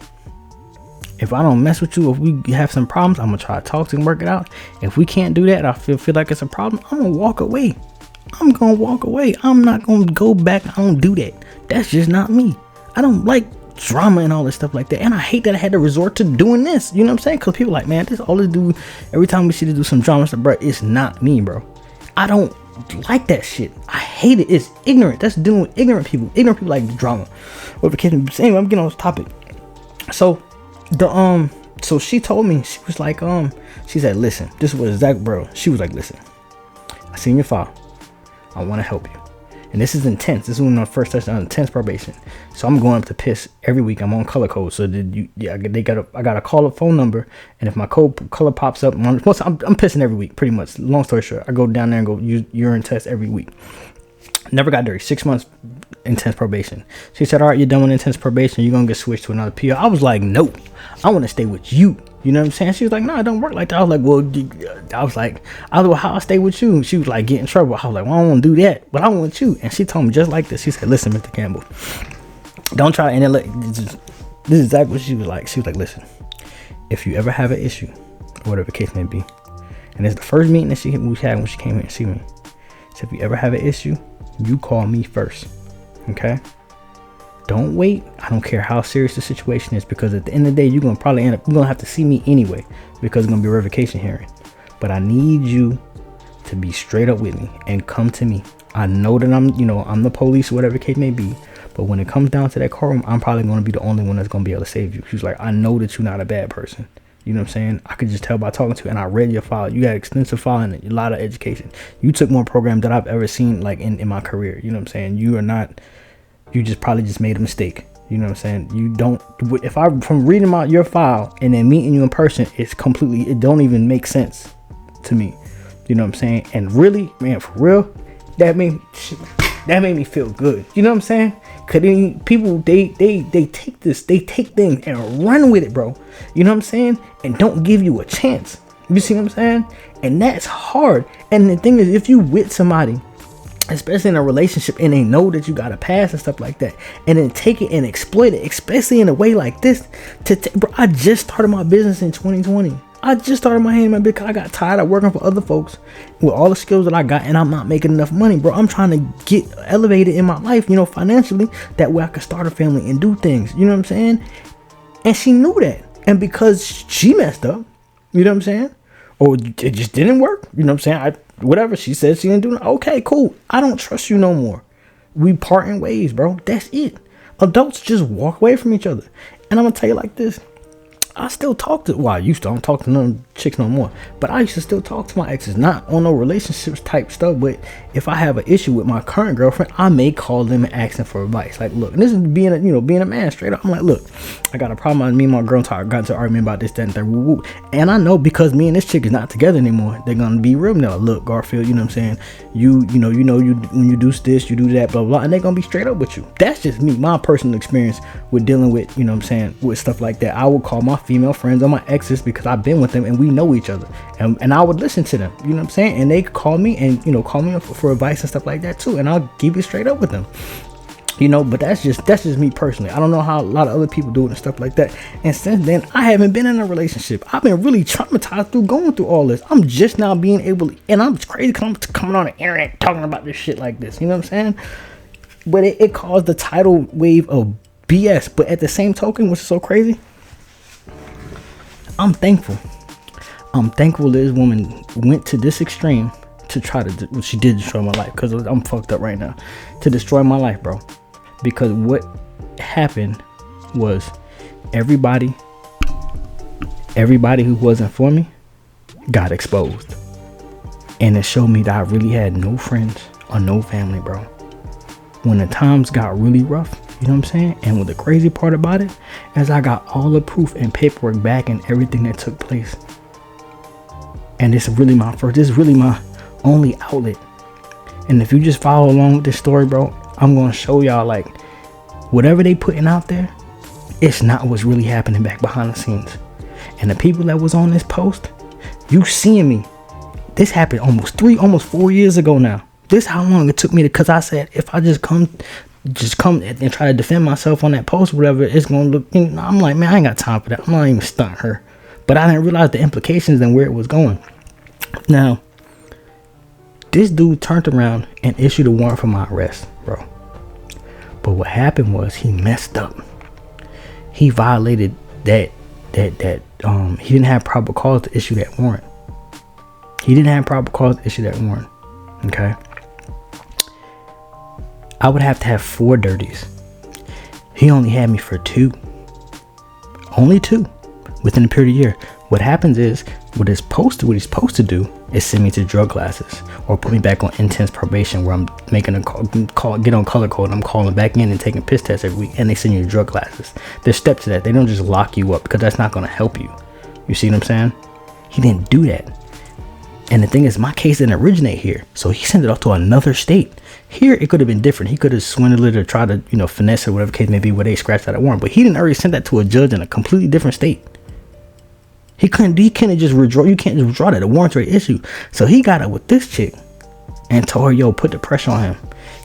If I don't mess with you, if we have some problems, I'm gonna try to talk to and work it out. If we can't do that, I feel like it's a problem, I'm gonna walk away. I'm gonna walk away. I'm not gonna go back. I don't do that. That's just not me. I don't like drama and all this stuff like that, and I hate that I had to resort to doing this. You know what I'm saying? Because people like, man, this all they do every time we see to do some drama stuff, bro. It's not me, bro. I don't like that shit. I hate it. It's ignorant. That's dealing with ignorant people. Ignorant people like drama. What the case? Anyway, I'm getting on this topic. So so she told me, she was like, she said, listen, this was exact, bro. She was like, listen, I seen your file. I want to help you. And this is intense. This is when I first touched on intense probation. So I'm going up to piss every week. I'm on color code. So I got to call a phone number, and if my color pops up, I'm pissing every week, pretty much. Long story short, I go down there and go use urine test every week. Never got dirty. 6 months intense probation. She said, all right, you're done with intense probation. You're going to get switched to another PO. I was like, no, I want to stay with you. You know what I'm saying? She was like, no, it don't work like that. I was like, well, how I stay with you? She was like, get in trouble. I was like, well, I don't want to do that, but I want you. And she told me just like this. She said, listen, Mr. Campbell, don't try. And this is exactly what she was like. She was like, listen, if you ever have an issue, or whatever the case may be, and it's the first meeting that we had when she came here and see me. So if you ever have an issue, you call me first. Okay? Don't wait. I don't care how serious the situation is, because at the end of the day, you're gonna have to see me anyway, because it's gonna be a revocation hearing. But I need you to be straight up with me and come to me. I know that I'm the police or whatever the case may be, but when it comes down to that courtroom, I'm probably gonna be the only one that's gonna be able to save you. She was like, I know that you're not a bad person. You know what I'm saying? I could just tell by talking to you, and I read your file. You got extensive file and a lot of education. You took more programs than I've ever seen, like in my career. You know what I'm saying? You just probably just made a mistake. You know what I'm saying? From reading your file and then meeting you in person, it don't even make sense to me. You know what I'm saying? And really, man, for real, that made me feel good. You know what I'm saying? Cause people they take things and run with it, bro. You know what I'm saying? And don't give you a chance. You see what I'm saying? And that's hard. And the thing is, if you with somebody, especially in a relationship, and they know that you got a past and stuff like that, and then take it and exploit it, especially in a way like this. Bro, I just started my business in 2020. I just started my hand because I got tired of working for other folks with all the skills that I got, and I'm not making enough money, bro. I'm trying to get elevated in my life, financially, that way I can start a family and do things. You know what I'm saying? And she knew that. And because she messed up, you know what I'm saying? Or it just didn't work. You know what I'm saying? Whatever she said, she didn't do it. Okay, cool. I don't trust you no more. We parting ways, bro. That's it. Adults just walk away from each other. And I'm going to tell you like this. I still talk to, I don't talk to none chicks no more, but I used to still talk to my exes, not on no relationships type stuff, but if I have an issue with my current girlfriend, I may call them and ask them for advice. Like, look, and this is being a man straight up. I'm like, look, I got a problem. Me and my girl got into an argument about this, that, and that, woo, woo. And I know because me and this chick is not together anymore, they're gonna be real. Now, look, Garfield, you know what I'm saying? You when you do this, you do that, blah, blah, and they're gonna be straight up with you. That's just me, my personal experience with dealing with, you know what I'm saying, with stuff like that. I would call my female friends or my exes because I've been with them and we know each other, and I would listen to them, you know what I'm saying, and they could call me and call me up for advice and stuff like that too, and I'll keep it straight up with them, but that's just me personally. I don't know how a lot of other people do it and stuff like that. And since then, I haven't been in a relationship. I've been really traumatized going through all this. I'm just now being able to, and I'm crazy coming on the internet talking about this shit like this, you know what I'm saying? But it caused the tidal wave of BS. But at the same token, which is so crazy, I'm thankful this woman went to this extreme to try to, she did destroy my life, because I'm fucked up right now, to destroy my life, bro. Because what happened was everybody who wasn't for me got exposed, and it showed me that I really had no friends or no family, bro. When the times got really rough, you know what I'm saying? And what the crazy part about it is, I got all the proof and paperwork back and everything that took place. And this is really my only outlet. And if you just follow along with this story, bro, I'm going to show y'all, like, whatever they putting out there, it's not what's really happening back behind the scenes. And the people that was on this post, you seeing me, this happened almost 4 years ago now. This is how long it took me because I said, if I just come and try to defend myself on that post, whatever, it's gonna look, I'm like, man, I ain't got time for that. I'm not even stunting her. But I didn't realize the implications and where it was going. Now, this dude turned around and issued a warrant for my arrest, bro. But what happened was, he messed up. He violated that he didn't have proper cause to issue that warrant. Okay. I would have to have 4 dirties. He only had me for 2. Only 2 within a period of a year. What happens is, what he's supposed to do is send me to drug classes or put me back on intense probation where I'm making a call get on color code and I'm calling back in and taking piss tests every week, and they send you to drug classes. There's steps to that. They don't just lock you up, because that's not going to help you. You see what I'm saying? He didn't do that. And the thing is, my case didn't originate here, so he sent it off to another state. Here it could have been different. He could have swindled it or tried to, you know, finesse it, whatever case may be, where they scratched out a warrant. But he didn't already send that to a judge in a completely different state. He couldn't just withdraw. You can't just withdraw that. The warrant's already issued. So he got it with this chick and told her, yo, put the pressure on him.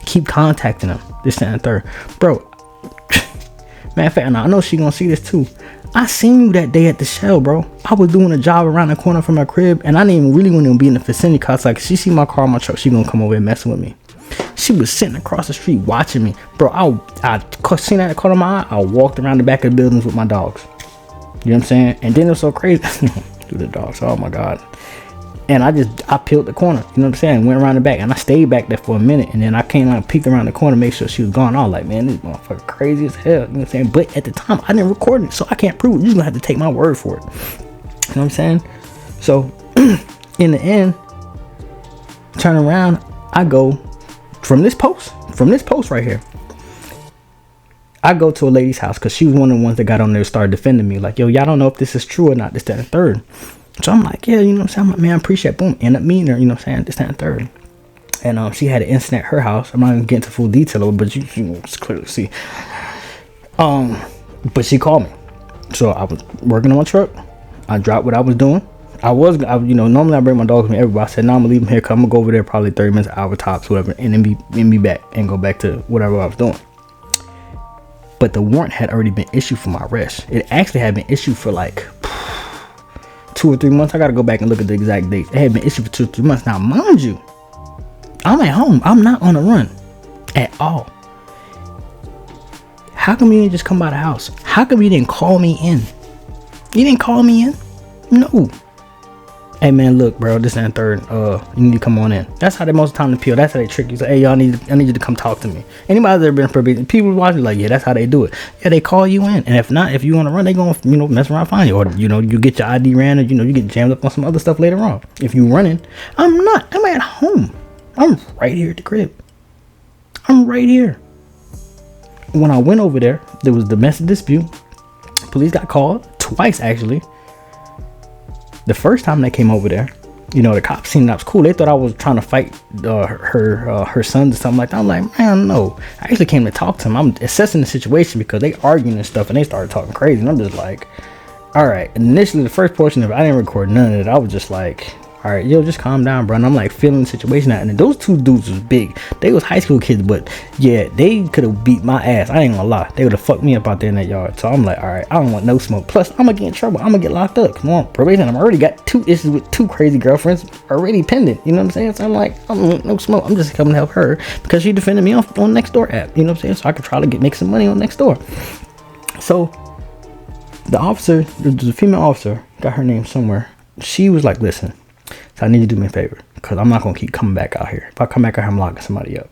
Keep contacting him. This, that, and third. Bro, matter of fact, and I know she gonna see this too. I seen you that day at the Shell, bro. I was doing a job around the corner from my crib, and I didn't even really want to be in the vicinity, cause like she see my car, my truck, she gonna come over and messing with me. She was sitting across the street watching me, bro. I seen that caught on my eye. I walked around the back of the buildings with my dogs. You know what I'm saying? And then it was so crazy. Through the dogs. Oh my God. And I peeled the corner. You know what I'm saying? Went around the back, and I stayed back there for a minute, and then I came out and peeked around the corner, make sure she was gone. I was like, man, this motherfucker crazy as hell. You know what I'm saying? But at the time, I didn't record it, so I can't prove it. You're just gonna have to take my word for it. You know what I'm saying? So in the end, turn around, I go from this post right here. I go to a lady's house, because she was one of the ones that got on there and started defending me. Like, yo, y'all don't know if this is true or not, this, that, and third. So I'm like, yeah, you know what I'm saying? I'm like, man, I appreciate it. Boom. End up meeting her, you know what I'm saying? This, that, and third. And she had an incident at her house. I'm not even getting into full detail of it, but you know, it's clearly see. But she called me. So I was working on my truck. I dropped what I was doing. You know, normally I bring my dogs with me everywhere. I said, no, I'm gonna leave them here, because I'm gonna go over there probably 30 minutes, an hour tops, whatever, and then be back and go back to whatever I was doing. But the warrant had already been issued for my arrest. It actually had been issued for like 2 or 3 months. I gotta go back and look at the exact dates. It had been issued for 2 or 3 months. Now, mind you, I'm at home. I'm not on the run at all. How come you didn't just come by the house? How come you didn't call me in? You didn't call me in? No. Hey man, look, bro, this and third, you need to come on in. That's how they most of the time appeal. That's how they trick you. Say, hey, y'all I need you to come talk to me. Anybody that's ever been probation, people watching like, yeah, that's how they do it. Yeah, they call you in, and if not, if you want to run, they gonna, you know, mess around, find you, or you know, you get your ID ran, or you know, you get jammed up on some other stuff later on. If you running, I'm not. I'm at home. I'm right here at the crib. I'm right here. When I went over there, there was domestic dispute. Police got called twice actually. The first time they came over there, you know, the cops seen that I was cool. They thought I was trying to fight her sons or something like that. I'm like, man, no. I actually came to talk to them. I'm assessing the situation, because they arguing and stuff, and they started talking crazy. And I'm just like, all right. Initially, the first portion of it, I didn't record none of it. I was just like, all right, yo, just calm down, bro. And I'm like feeling the situation out. And those two dudes was big. They was high school kids, but yeah, they could have beat my ass. I ain't gonna lie. They would have fucked me up out there in that yard. So I'm like, all right, I don't want no smoke. Plus, I'm gonna get in trouble. I'm gonna get locked up. Come on, probation. I'm already got 2 issues with 2 crazy girlfriends already pending. You know what I'm saying? So I'm like, I don't want no smoke. I'm just coming to help her, because she defended me on Nextdoor app. You know what I'm saying? So I could try to make some money on Nextdoor. So the officer, there's a female officer, got her name somewhere. She was like, listen, so I need you to do me a favor, because I'm not going to keep coming back out here. If I come back out here, I'm locking somebody up.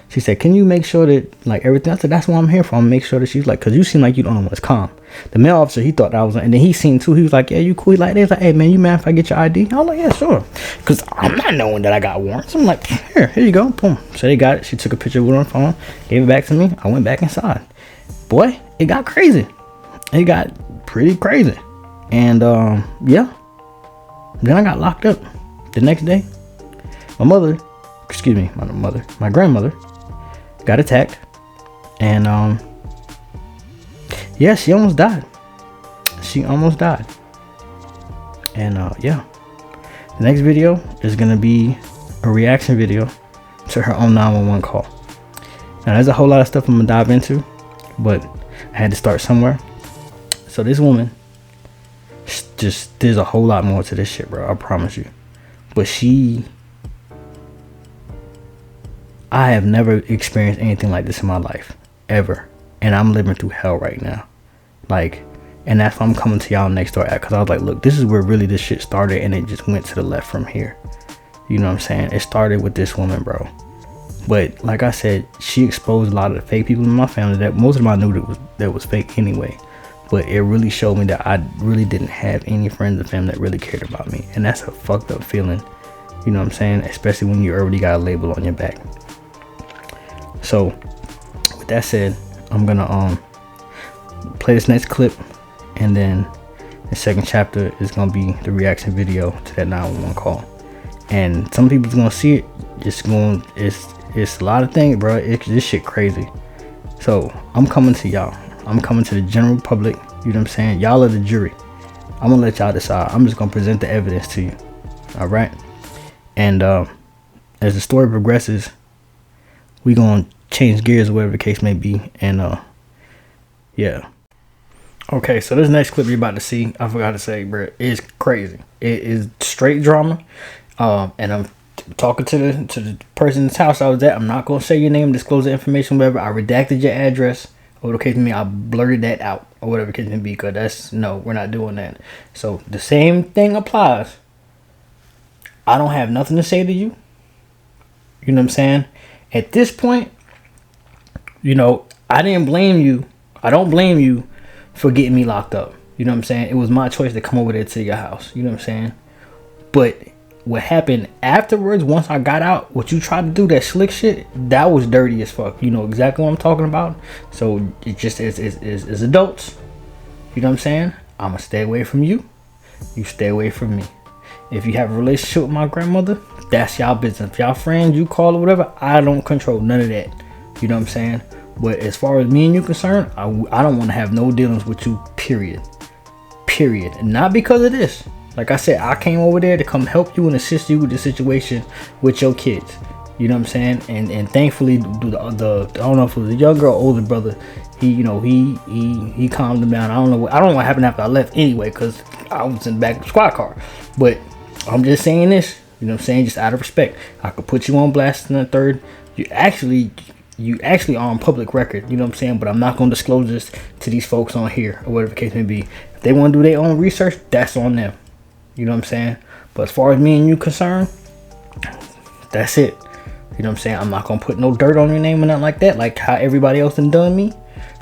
She said, can you make sure that, like, everything? I said, that's what I'm here for. I'm going to make sure that she's like, because you seem like you don't know what's calm. The male officer, he thought that was, and then he seen too. He was like, yeah, you cool? He like, like, hey, man, you mad if I get your ID? I was like, yeah, sure. Because I'm not knowing that I got warrants. I'm like, here you go. Boom. So they got it. She took a picture with her on the phone, gave it back to me. I went back inside. Boy, it got crazy. It got pretty crazy. And, yeah. Then I got locked up. The next day, my grandmother got attacked, and yeah, she almost died. And yeah, the next video is gonna be a reaction video to her own 911 call. Now there's a whole lot of stuff I'm gonna dive into, but I had to start somewhere. So this woman, there's a whole lot more to this shit, bro, I promise you. But I have never experienced anything like this in my life, ever. And I'm living through hell right now. Like, and that's why I'm coming to y'all Nextdoor app, because I was like, look, this is where really this shit started, and it just went to the left from here. You know what I'm saying? It started with this woman, bro. But like I said, she exposed a lot of the fake people in my family that most of them I knew that was fake anyway. But it really showed me that I really didn't have any friends or family that really cared about me. And that's a fucked up feeling You know what I'm saying? Especially when you already got a label on your back. So with that said, I'm gonna play this next clip, and then the second chapter is gonna be the reaction video to that 911 call. And some people's gonna see it. It's a lot of things, bro. This shit crazy. So I'm coming to y'all. I'm coming to the general public. You know what I'm saying? Y'all are the jury. I'm gonna let y'all decide. I'm just gonna present the evidence to you. All right. And as the story progresses, we gonna change gears or whatever the case may be. And yeah. Okay, so this next clip you're about to see, I forgot to say, bro, it's crazy. It is straight drama. And I'm talking to the person's house I was at. I'm not gonna say your name, disclose the information, whatever. I redacted your address. Or whatever the case may be, I blurted that out, or whatever the case may be, because we're not doing that. So the same thing applies. I don't have nothing to say to you. You know what I'm saying? At this point, I didn't blame you. I don't blame you for getting me locked up. You know what I'm saying? It was my choice to come over there to your house. You know what I'm saying? But what happened afterwards, once I got out, what you tried to do, that slick shit, that was dirty as fuck. You know exactly what I'm talking about. So it just is adults. You know what I'm saying? I'ma stay away from you. You stay away from me. If you have a relationship with my grandmother, that's y'all business. If y'all friends, you call or whatever, I don't control none of that. You know what I'm saying? But as far as me and you concerned, I don't want to have no dealings with you, period. And not because of this. Like I said, I came over there to come help you and assist you with the situation with your kids. You know what I'm saying? And thankfully, the I don't know if it was a younger or older brother, he calmed them down. I don't know what happened after I left anyway, because I was in the back of the squad car. But I'm just saying this, you know what I'm saying, just out of respect. I could put you on blast in the third. You actually are on public record, you know what I'm saying? But I'm not going to disclose this to these folks on here, or whatever the case may be. If they want to do their own research, that's on them. You know what I'm saying? But as far as me and you concerned, that's it. You know what I'm saying? I'm not going to put no dirt on your name or nothing like that, like how everybody else done done me.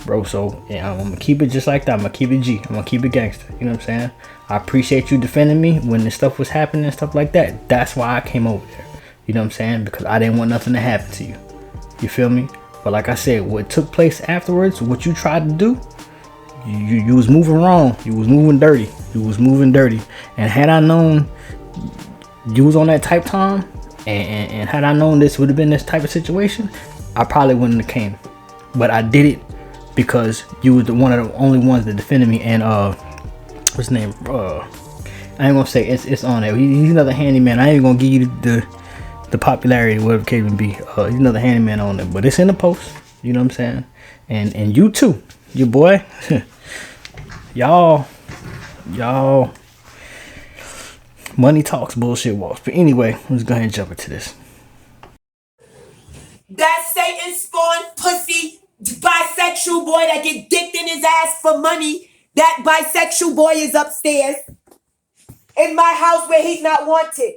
Bro, so yeah, I'm going to keep it just like that. I'm going to keep it G. I'm going to keep it gangster. You know what I'm saying? I appreciate you defending me when this stuff was happening and stuff like that. That's why I came over there. You know what I'm saying? Because I didn't want nothing to happen to you. You feel me? But like I said, what took place afterwards, what you tried to do, you was moving wrong. You was moving dirty. And had I known you was on that type time, and had I known this would have been this type of situation, I probably wouldn't have came. But I did it because you was one of the only ones that defended me. And what's his name? I ain't gonna say it's on there. He's another handyman. I ain't gonna give you the popularity, whatever it can be. He's another handyman on there, but it's in the post. You know what I'm saying? And you too, your boy. y'all, money talks, bullshit walks. But anyway, let's go ahead and jump into this. That Satan spawned pussy bisexual boy that get dicked in his ass for money. That bisexual boy is upstairs in my house where he's not wanted.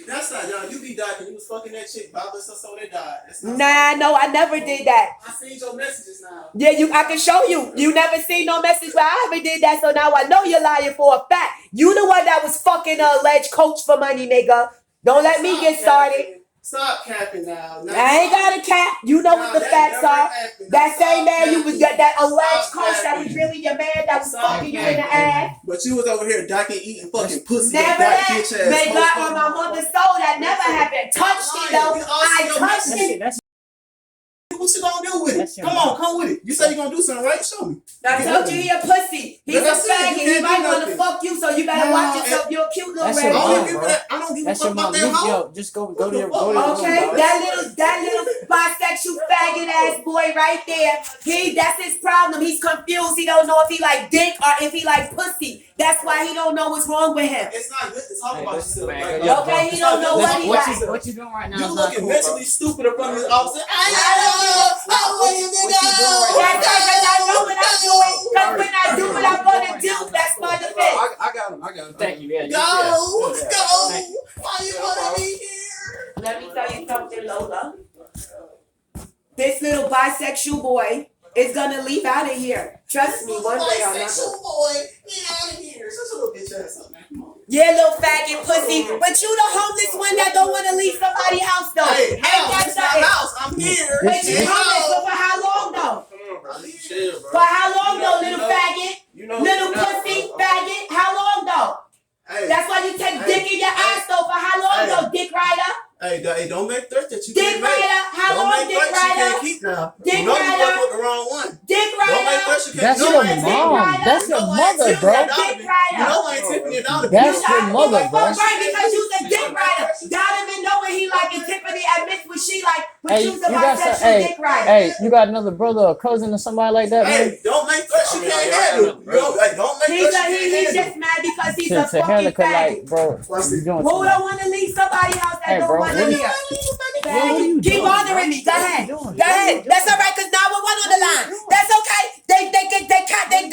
That's not y'all. You be dying. You was fucking that chick. Bob us so they died. Nah, no, I never did that. I seen your messages now. Yeah, I can show you. You never seen no message where I ever did that, so now I know you're lying for a fact. You the one that was fucking alleged coach for money, nigga. Don't let me get started. Stop capping now. I ain't got a cap. You know what the facts are. That same man you was got that alleged coach that was really your man that was fucking you in the ass. But you was over here docking, eating fucking pussy. Never that. They got on my mother's soul. That never happened. Touched it though. I touched it. What you gonna do with it? Come with it. You said you gonna do something, right? Show me. I told you he a pussy. He's a faggot. He might want to fuck you, so you better watch yourself. You're a cute little red. I don't give a fuck about that hoe. Just go to your Okay, that little bisexual faggot ass boy right there. That's his problem. He's confused. He don't know if he like dick or if he like pussy. That's why he don't know what's wrong with him. It's not good to talk about yourself. Okay, he don't know what he like. What you doing right now? You looking mentally stupid in front of his officer. I know what I'm doing. Because when I do what I'm gonna do, that's my defense. I got him. Thank you. Yeah, Go. Why you wanna be here? Let me tell you something, Lola. This little bisexual boy is gonna leave out of here. Trust me, one way or another. Bisexual boy, get out of here. Such a little bitch ass up, man. Come on. Yeah, little faggot pussy. But you the homeless one that don't want to leave somebody's house though. Hey, Ain't that it's my something? house. I'm here. But you homeless, but for how long though? For how long though, little faggot? Little pussy faggot? How long though? Hey, that's why you take dick in your ass though. For how long though, dick rider? Hey, don't make threats that you dick can't make. Rider, how don't long, make Dick threats Rider? you can't keep now. Dick you know Rider. you work with the wrong one. Dick Rider. Don't make threats you can't. That's your mom. That's your mother, bro. You know I ain't tipping it out. That's your mother, bro. Right, because you the dick rider. Y'all don't even know what he like, and Tiffany admits what she like, but Hey, you's a you got some, bisexual dick rider. hey, you got another brother or cousin or somebody like that, man? Hey, don't make threats you can't handle. Hey, don't make threats you can't He's handle. just mad because he's To a fucking hell, cause faggot. like, bro, you doing Who too much. don't want to leave somebody's house that Hey, don't bro, want to what leave? you Keep doing, bothering me. Go ahead. Go ahead. That's all right, because 911 on the line. That's okay.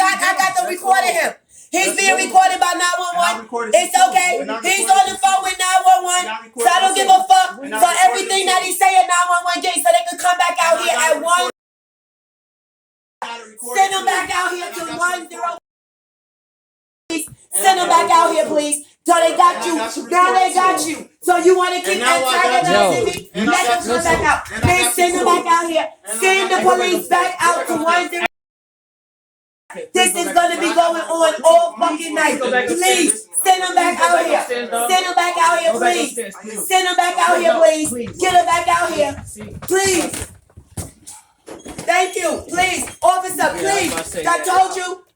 I got them recording him. He's being recorded by 911. It's okay. He's on the phone with 911. So I don't give a fuck for everything that he's saying 911 getting, so they can come back out here at 1. Send them back out here to 10. Send them back out here, please. So they got you. Now they got you. So you want to keep antagonizing me? Let them come back out. Please send them back out here. Send the police back out to 10. This is going to be going on all fucking night. Please, send them back out here. Send them back out here, please. Send them back out here, please. Get them back out here. Please. Thank you. Please. Officer, please.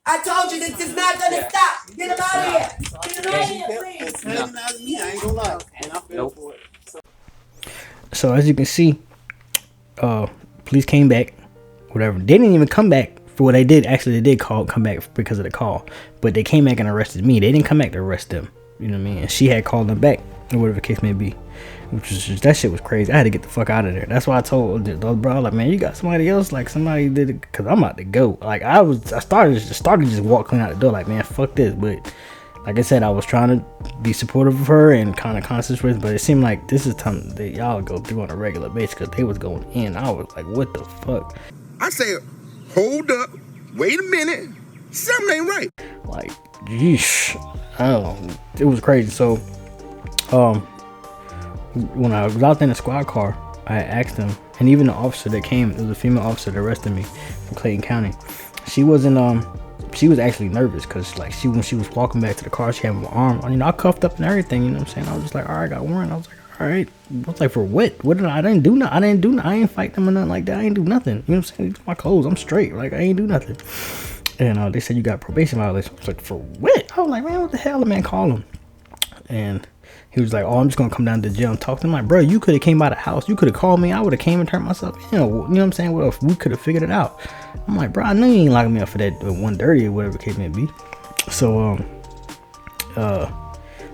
I told you this is not going to stop. Get them out of here. Get them out of here, please. I ain't gonna lie. And I feel for it. So as you can see, police came back, whatever. They didn't even come back for what they did. Actually, they did come back because of the call, but they came back and arrested me. They didn't come back to arrest them. You know what I mean? And she had called them back, or whatever the case may be. Which was just, that shit was crazy. I had to get the fuck out of there. That's why I told the bro, like, man, you got somebody else, like somebody did it, cause I'm about to go. Like I started just walking out the door, like, man, fuck this. But like I said, I was trying to be supportive of her and kind of concentrate, but it seemed like this is something that y'all go through on a regular basis, cause they was going in. I was like, what the fuck? I said, hold up, wait a minute, something ain't right. Like, yeesh, I don't know. It was crazy. So, when I was out there in the squad car, I asked them, and even the officer that came, it was a female officer that arrested me from Clayton County. She wasn't, she was actually nervous, because like when she was walking back to the car, she had my arm, you know, I cuffed up and everything, you know what I'm saying? I was just like, all right, I got a warrant. I was like, all right. I was like, for what? What did I didn't do nothing. I ain't fight them or nothing like that. I ain't do nothing. You know what I'm saying? These my clothes. I'm straight. Like, I ain't do nothing. And they said, you got probation violation. I was like, for what? I was like, man, what the hell? The man called him. And he was like, oh, I'm just gonna come down to the jail and talk to him. Like, bro, you could have came by the house. You could have called me. I would have came and turned myself in. You know what I'm saying? Well, if we could have figured it out. I'm like, bro, I know you ain't locking me up for that 130 or whatever the case may be. So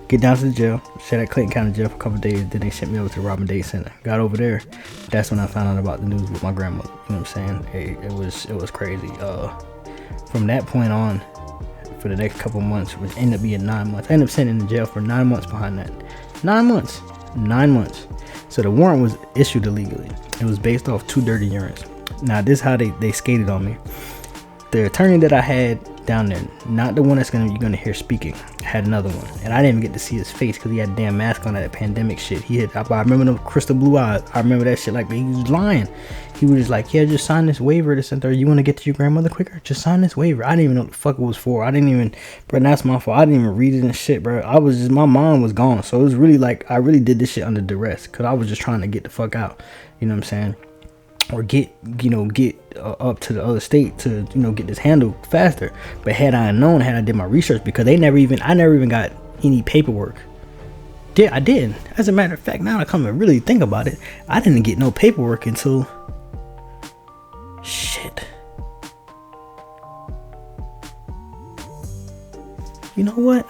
get down to the jail. Sat at Clayton County Jail for a couple of days. Then they sent me over to the Robin Day Center. Got over there. That's when I found out about the news with my grandmother. You know what I'm saying? It was crazy. From that point on, for the next couple months, which ended up being 9 months. I ended up sitting in the jail for 9 months behind that. 9 months. 9 months. So the warrant was issued illegally. It was based off 2 dirty urines. Now this is how they skated on me. The attorney that I had down there, not the one that's you're gonna hear speaking, had another one, and I didn't even get to see his face because he had a damn mask on, that pandemic shit. I remember them crystal blue eyes. I remember that shit. Like, he was lying. He was just like, yeah, just sign this waiver to center. You want to get to your grandmother quicker? Just sign this waiver. I didn't even know what the fuck it was for. Bro, that's my fault. I didn't even read it and shit, bro. My mind was gone. So it was really like, I really did this shit under duress, because I was just trying to get the fuck out. You know what I'm saying? Or get up to the other state to, get this handled faster. But had I known, had I did my research, because I never even got any paperwork. I didn't. As a matter of fact, now I come and really think about it, I didn't get no paperwork until shit. You know what?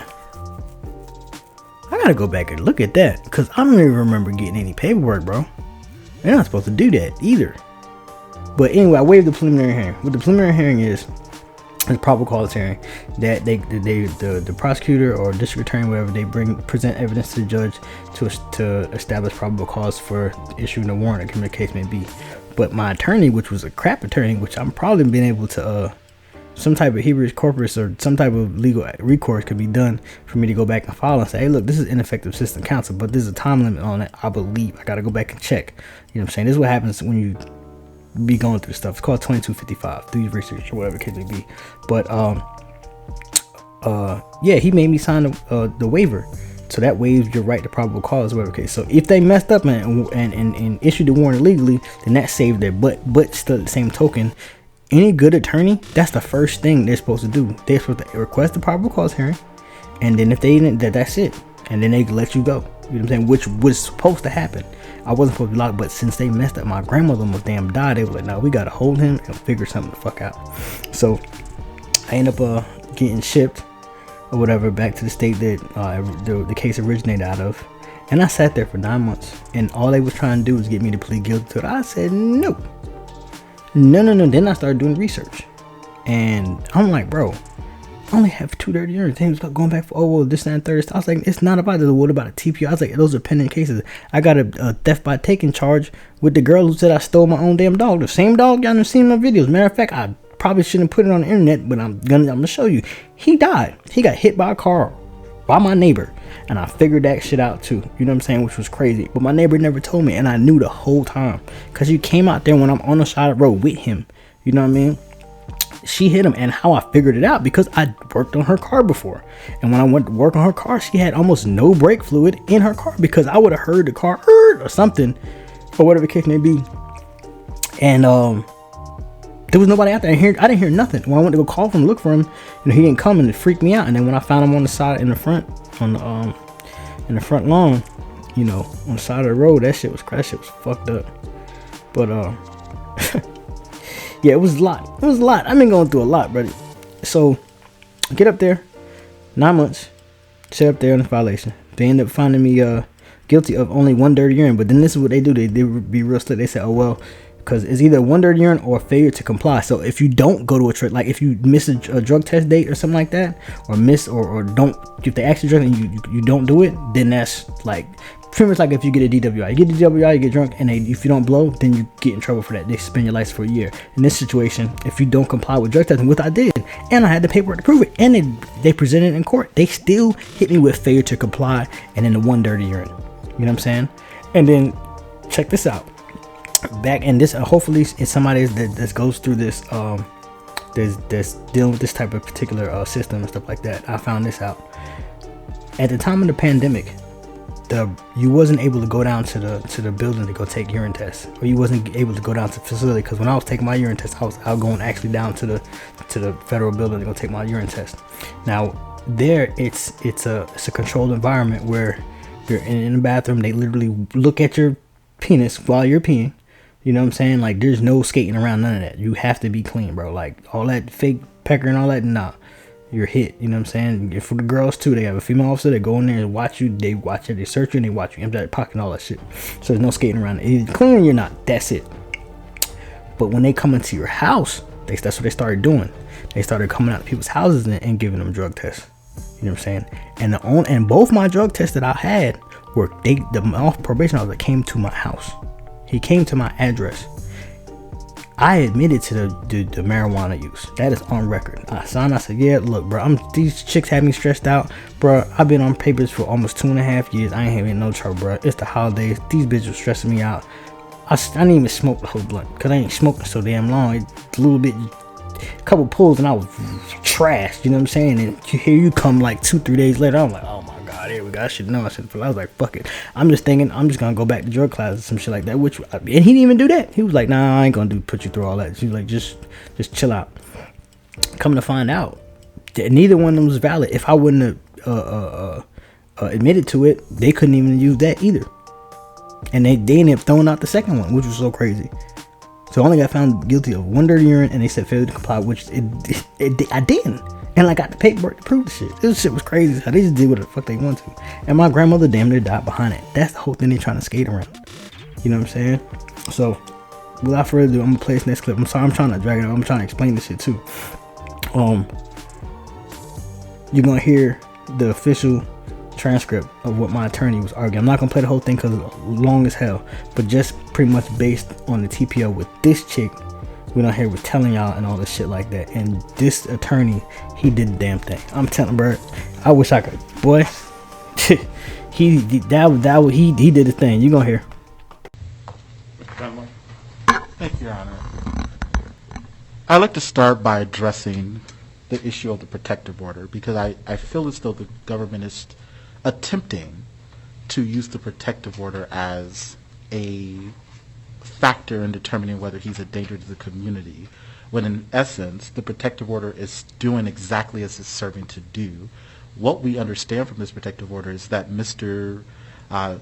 I gotta go back and look at that, because I don't even remember getting any paperwork, bro. They're not supposed to do that either. But anyway, I waived the preliminary hearing. What the preliminary hearing is probable cause hearing, that the prosecutor or district attorney, whatever, they present evidence to the judge to establish probable cause for issuing a warrant, or the case may be. But my attorney, which was a crap attorney, which I'm probably been able to some type of habeas corpus or some type of legal recourse could be done for me to go back and file and say, hey, look, this is ineffective assistance counsel, but there's a time limit on it. I believe I got to go back and check. You know what I'm saying? This is what happens when you be going through stuff. It's called 2255. Do your research or whatever it may be. But yeah, he made me sign the waiver. So that waives your right to probable cause, whatever case. So if they messed up and issued the warrant illegally, then that saved their butt. But still, at the same token, any good attorney, that's the first thing they're supposed to do. They're supposed to request the probable cause hearing, and then if they didn't, that's it. And then they let you go. You know what I'm saying? Which was supposed to happen. I wasn't supposed to be locked, but since they messed up, my grandmother almost damn died. They were like, no, we gotta hold him and figure something the fuck out. So I end up getting shipped or whatever back to the state that the case originated out of, and I sat there for 9 months, and all they was trying to do was get me to plead guilty to it. I said no. Then I started doing research, and I'm like, bro, I only have 2 dirty urines. He was going back for, oh well, this and third. I was like, it's not about the what about a TPO. I was like, those are pending cases. I got a theft by taking charge with the girl who said I stole my own damn dog, the same dog y'all done seen in my videos. Matter of fact, I probably shouldn't put it on the internet, but I'm gonna show you. He died. He got hit by a car by my neighbor, and I figured that shit out too. You know what I'm saying? Which was crazy. But my neighbor never told me, and I knew the whole time because he came out there when I'm on the side of the road with him. You know what I mean? She hit him, and how I figured it out because I worked on her car before, and when I went to work on her car, she had almost no brake fluid in her car because I would have heard the car or something, or whatever the case may be, and there was nobody out there. I didn't hear nothing. When I went to go call for him, look for him, he didn't come, and it freaked me out. And then when I found him on the side in the front, on the in the front lawn, on the side of the road, that shit was fucked up. But yeah, it was a lot. I've been going through a lot, brother. So get up there, 9 months, sit up there on this violation. They end up finding me guilty of only 1 dirty urine. But then this is what they do. They be real slick. They say, oh well, because it's either 1 dirty urine or failure to comply. So if you don't go to a trip, like if you miss a drug test date or something like that, or miss or don't, if they ask you drug and you don't do it, then that's like pretty much like if you get a DWI. You get a DWI, you get drunk, and if you don't blow, then you get in trouble for that. They suspend your license for a year. In this situation, if you don't comply with drug testing, which I did, and I had the paperwork to prove it, and they presented it in court, they still hit me with failure to comply and then the 1 dirty urine. You know what I'm saying? And then check this out. Back in this, hopefully it's somebody that goes through this, that's dealing with this type of particular system and stuff like that. I found this out at the time of the pandemic. You wasn't able to go down to the building to go take urine tests, or you wasn't able to go down to the facility, because when I was taking my urine test, I was going actually down to the federal building to go take my urine test. Now there, it's a controlled environment where you're in the bathroom. They literally look at your penis while you're peeing. You know what I'm saying? Like, there's no skating around, none of that. You have to be clean, bro. Like, all that fake pecker and all that, nah. You're hit. You know what I'm saying? For the girls, too, they have a female officer. They go in there and watch you. They watch you. They search you, and they watch you empty out your pocket and all that shit. So there's no skating around. Either clean or you're not. That's it. But when they come into your house, that's what they started doing. They started coming out to people's houses and giving them drug tests. You know what I'm saying? And both my drug tests that I had were, the probation officer came to my house. He came to my address. I admitted to the marijuana use. That is on record. I signed. I said, yeah, look, bro, these chicks have me stressed out, bro. I've been on papers for almost 2.5 years. I ain't having no trouble, bro. It's the holidays. These bitches are stressing me out. I didn't even smoke the whole blunt because I ain't smoking so damn long. It's a little bit, a couple pulls, and I was trashed. You know what I'm saying? And here you come like 2-3 days later. I'm like, oh my God, here we go. I should know. I was like, fuck it. I'm just thinking, I'm just gonna go back to drug classes or some shit like that. And he didn't even do that. He was like, nah, I ain't gonna put you through all that. She was like, just chill out. Coming to find out, that neither one of them was valid. If I wouldn't have admitted to it, they couldn't even use that either. And they ended up throwing out the second one, which was so crazy. So I only got found guilty of 1 dirty urine, and they said failure to comply, which I didn't. And I got the paperwork to prove the shit. This shit was crazy. How they just did what the fuck they want to. And my grandmother damn near died behind it. That's the whole thing they're trying to skate around. You know what I'm saying? So, without further ado, I'm gonna play this next clip. I'm sorry, I'm trying to drag it out. I'm trying to explain this shit too. You're gonna hear the official transcript of what my attorney was arguing. I'm not gonna play the whole thing because it's long as hell, but just pretty much based on the TPO with this chick we don't hear was telling y'all and all this shit like that. And this attorney, he did the damn thing. I'm telling bro, I wish I could, boy. he did the thing. You gonna hear? Thank you, Your Honor. I'd like to start by addressing the issue of the protective order, because I feel as though the government is attempting to use the protective order as a factor in determining whether he's a danger to the community, when in essence the protective order is doing exactly as it's serving to do. What we understand from this protective order is that Mr.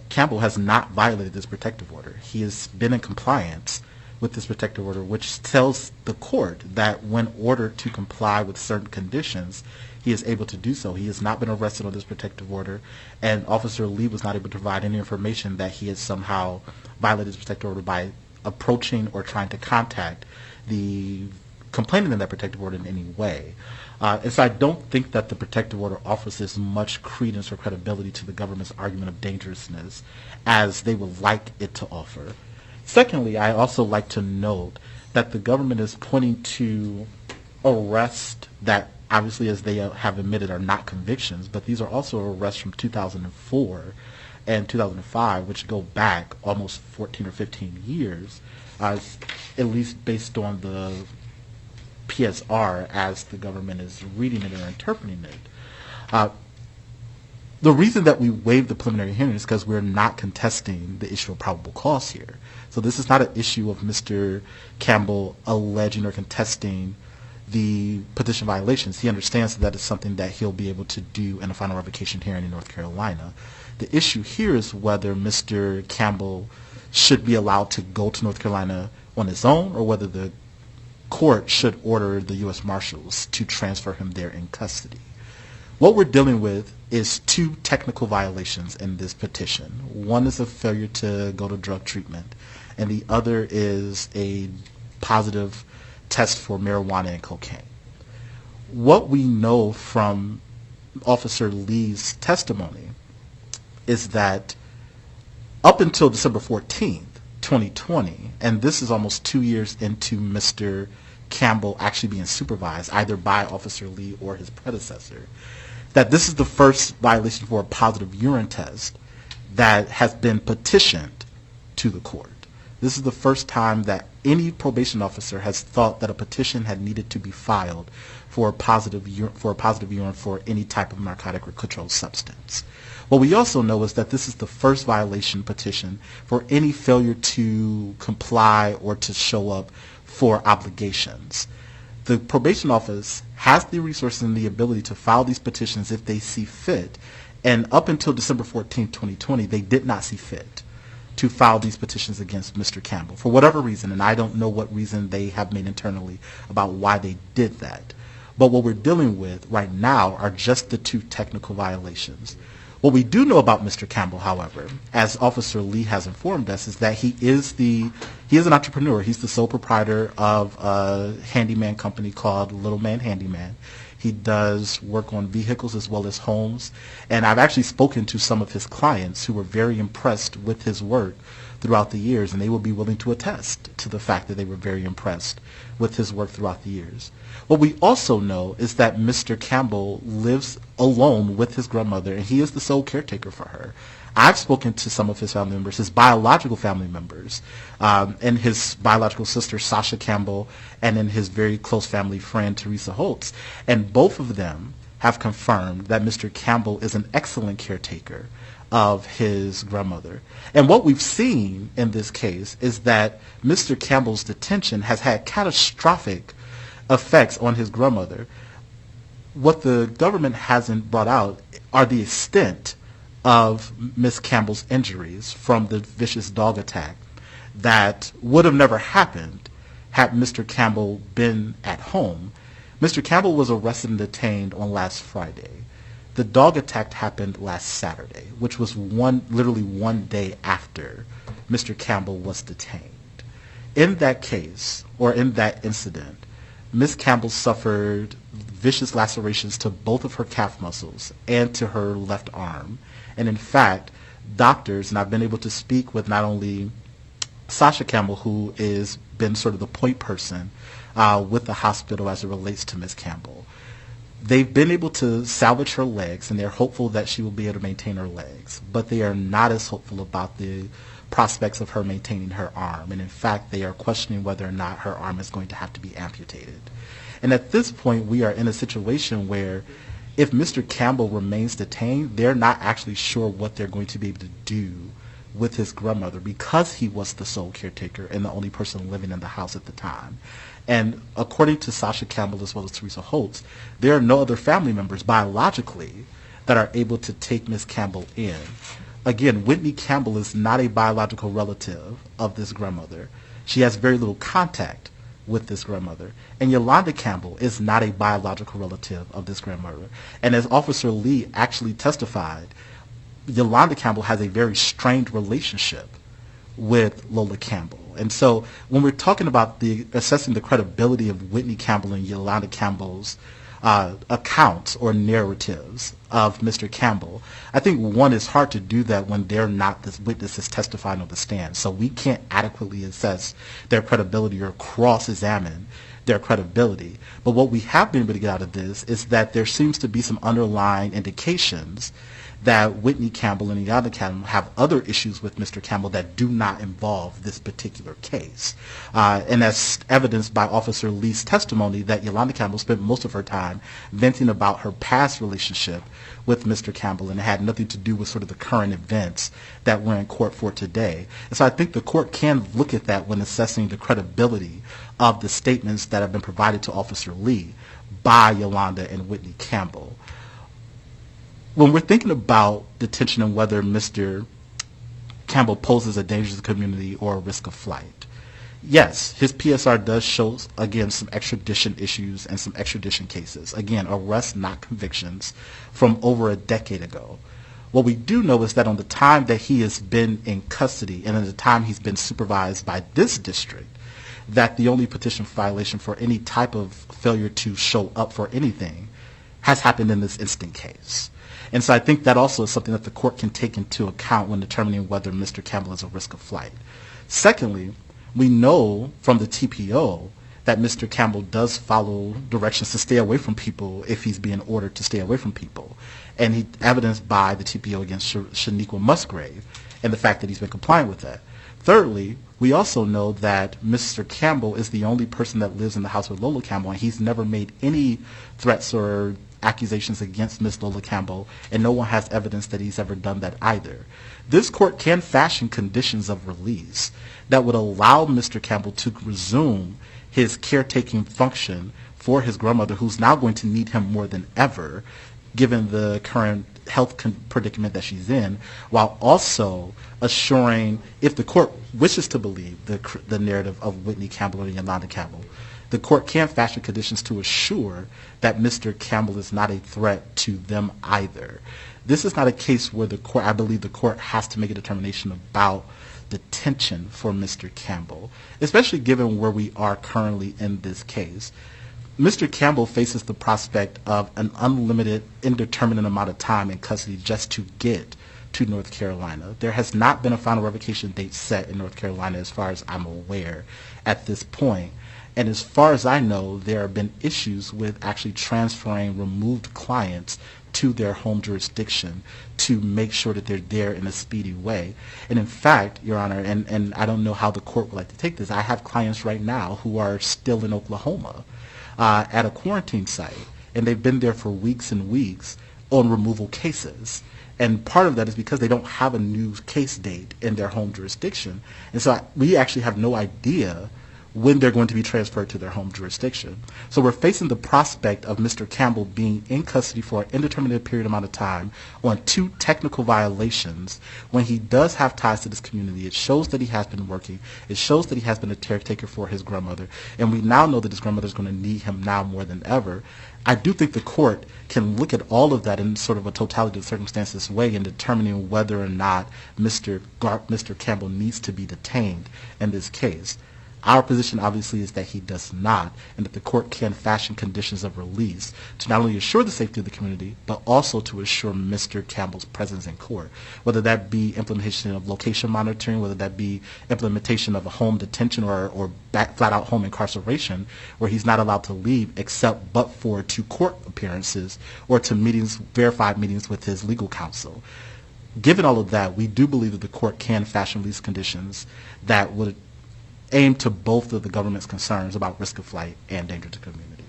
Campbell has not violated this protective order. He has been in compliance with this protective order, which tells the court that when ordered to comply with certain conditions, he is able to do so. He has not been arrested on this protective order, and Officer Lee was not able to provide any information that he has somehow violated this protective order by approaching or trying to contact the complainant in that protective order in any way. And so I don't think that the protective order offers as much credence or credibility to the government's argument of dangerousness as they would like it to offer. Secondly, I also like to note that the government is pointing to arrests that obviously, as they have admitted, are not convictions, but these are also arrests from 2004 and 2005, which go back almost 14 or 15 years, at least based on the PSR as the government is reading it or interpreting it. The reason that we waived the preliminary hearing is because we're not contesting the issue of probable cause here. So this is not an issue of Mr. Campbell alleging or contesting the petition violations. He understands that it's something that he'll be able to do in a final revocation hearing in North Carolina. The issue here is whether Mr. Campbell should be allowed to go to North Carolina on his own, or whether the court should order the U.S. Marshals to transfer him there in custody. What we're dealing with is two technical violations in this petition. One is a failure to go to drug treatment, and the other is a positive test for marijuana and cocaine. What we know from Officer Lee's testimony is that up until December 14th, 2020, and this is almost 2 years into Mr. Campbell actually being supervised either by Officer Lee or his predecessor, that this is the first violation for a positive urine test that has been petitioned to the court. This is the first time that any probation officer has thought that a petition had needed to be filed for a positive urine for any type of narcotic or controlled substance. What we also know is that this is the first violation petition for any failure to comply or to show up for obligations. The probation office has the resources and the ability to file these petitions if they see fit, and up until December 14, 2020, they did not see fit to file these petitions against Mr. Campbell for whatever reason, and I don't know what reason they have made internally about why they did that. But what we're dealing with right now are just the two technical violations. What we do know about Mr. Campbell, however, as Officer Lee has informed us, is that he is an entrepreneur. He's the sole proprietor of a handyman company called Little Man Handyman. He does work on vehicles as well as homes, and I've actually spoken to some of his clients who were very impressed with his work throughout the years, and they will be willing to attest to the fact that they were very impressed with his work throughout the years. What we also know is that Mr. Campbell lives alone with his grandmother, and he is the sole caretaker for her. I've spoken to some of his family members, his biological family members, and his biological sister, Sasha Campbell, and then his very close family friend, Teresa Holtz, and both of them have confirmed that Mr. Campbell is an excellent caretaker of his grandmother. And what we've seen in this case is that Mr. Campbell's detention has had catastrophic effects on his grandmother. What the government hasn't brought out are the extent of Miss Campbell's injuries from the vicious dog attack that would have never happened had Mr. Campbell been at home. Mr. Campbell was arrested and detained on last Friday. The dog attack happened last Saturday, which was literally one day after Mr. Campbell was detained. In that case, or in that incident, Miss Campbell suffered vicious lacerations to both of her calf muscles and to her left arm. And in fact, doctors, and I've been able to speak with not only Sasha Campbell, who is been sort of the point person with the hospital as it relates to Ms. Campbell. They've been able to salvage her legs, and they're hopeful that she will be able to maintain her legs, but they are not as hopeful about the prospects of her maintaining her arm. And in fact, they are questioning whether or not her arm is going to have to be amputated. And at this point, we are in a situation where if Mr. Campbell remains detained, they're not actually sure what they're going to be able to do with his grandmother, because he was the sole caretaker and the only person living in the house at the time. And according to Sasha Campbell as well as Teresa Holtz, there are no other family members biologically that are able to take Ms. Campbell in. Again, Whitney Campbell is not a biological relative of this grandmother. She has very little contact with this grandmother. And Yolanda Campbell is not a biological relative of this grandmother. And as Officer Lee actually testified, Yolanda Campbell has a very strained relationship with Lola Campbell. And so when we're talking about assessing the credibility of Whitney Campbell and Yolanda Campbell's accounts or narratives of Mr. Campbell, I think one, is hard to do that when they're not the witnesses testifying on the stand. So we can't adequately assess their credibility or cross-examine their credibility. But what we have been able to get out of this is that there seems to be some underlying indications that Whitney Campbell and Yolanda Campbell have other issues with Mr. Campbell that do not involve this particular case. And that's evidenced by Officer Lee's testimony that Yolanda Campbell spent most of her time venting about her past relationship with Mr. Campbell, and it had nothing to do with sort of the current events that we're in court for today. And so I think the court can look at that when assessing the credibility of the statements that have been provided to Officer Lee by Yolanda and Whitney Campbell. When we're thinking about detention and whether Mr. Campbell poses a danger to the community or a risk of flight, yes, his PSR does show, again, some extradition issues and some extradition cases. Again, arrests, not convictions, from over a decade ago. What we do know is that on the time that he has been in custody and at the time he's been supervised by this district, that the only petition for violation for any type of failure to show up for anything has happened in this instant case. And so I think that also is something that the court can take into account when determining whether Mr. Campbell is a risk of flight. Secondly, we know from the TPO that Mr. Campbell does follow directions to stay away from people if he's being ordered to stay away from people. And he evidenced by the TPO against Shaniqua Musgrave and the fact that he's been compliant with that. Thirdly, we also know that Mr. Campbell is the only person that lives in the house with Lola Campbell, and he's never made any threats or accusations against Miss Lola Campbell, and no one has evidence that he's ever done that either. This court can fashion conditions of release that would allow Mr. Campbell to resume his caretaking function for his grandmother, who's now going to need him more than ever, given the current health predicament that she's in, while also assuring, if the court wishes to believe the narrative of Whitney Campbell and Yolanda Campbell, the court can fashion conditions to assure that Mr. Campbell is not a threat to them either. This is not a case where the court, I believe the court has to make a determination about detention for Mr. Campbell, especially given where we are currently in this case. Mr. Campbell faces the prospect of an unlimited, indeterminate amount of time in custody just to get to North Carolina. There has not been a final revocation date set in North Carolina as far as I'm aware at this point. And as far as I know, there have been issues with actually transferring removed clients to their home jurisdiction to make sure that they're there in a speedy way. And in fact, Your Honor, and I don't know how the court would like to take this, I have clients right now who are still in Oklahoma at a quarantine site, and they've been there for weeks and weeks on removal cases. And part of that is because they don't have a new case date in their home jurisdiction. And so we actually have no idea when they're going to be transferred to their home jurisdiction. So we're facing the prospect of Mr. Campbell being in custody for an indeterminate period amount of time on 2 technical violations when he does have ties to this community. It shows that he has been working. It shows that he has been a caretaker for his grandmother. And we now know that his grandmother is going to need him now more than ever. I do think the court can look at all of that in sort of a totality of circumstances way in determining whether or not Mr. Campbell needs to be detained in this case. Our position, obviously, is that he does not, and that the court can fashion conditions of release to not only assure the safety of the community, but also to assure Mr. Campbell's presence in court, whether that be implementation of location monitoring, whether that be implementation of a home detention or flat-out home incarceration, where he's not allowed to leave except but for 2 court appearances or to meetings, verified meetings with his legal counsel. Given all of that, we do believe that the court can fashion release conditions that would aim to both of the government's concerns about risk of flight and danger to the community.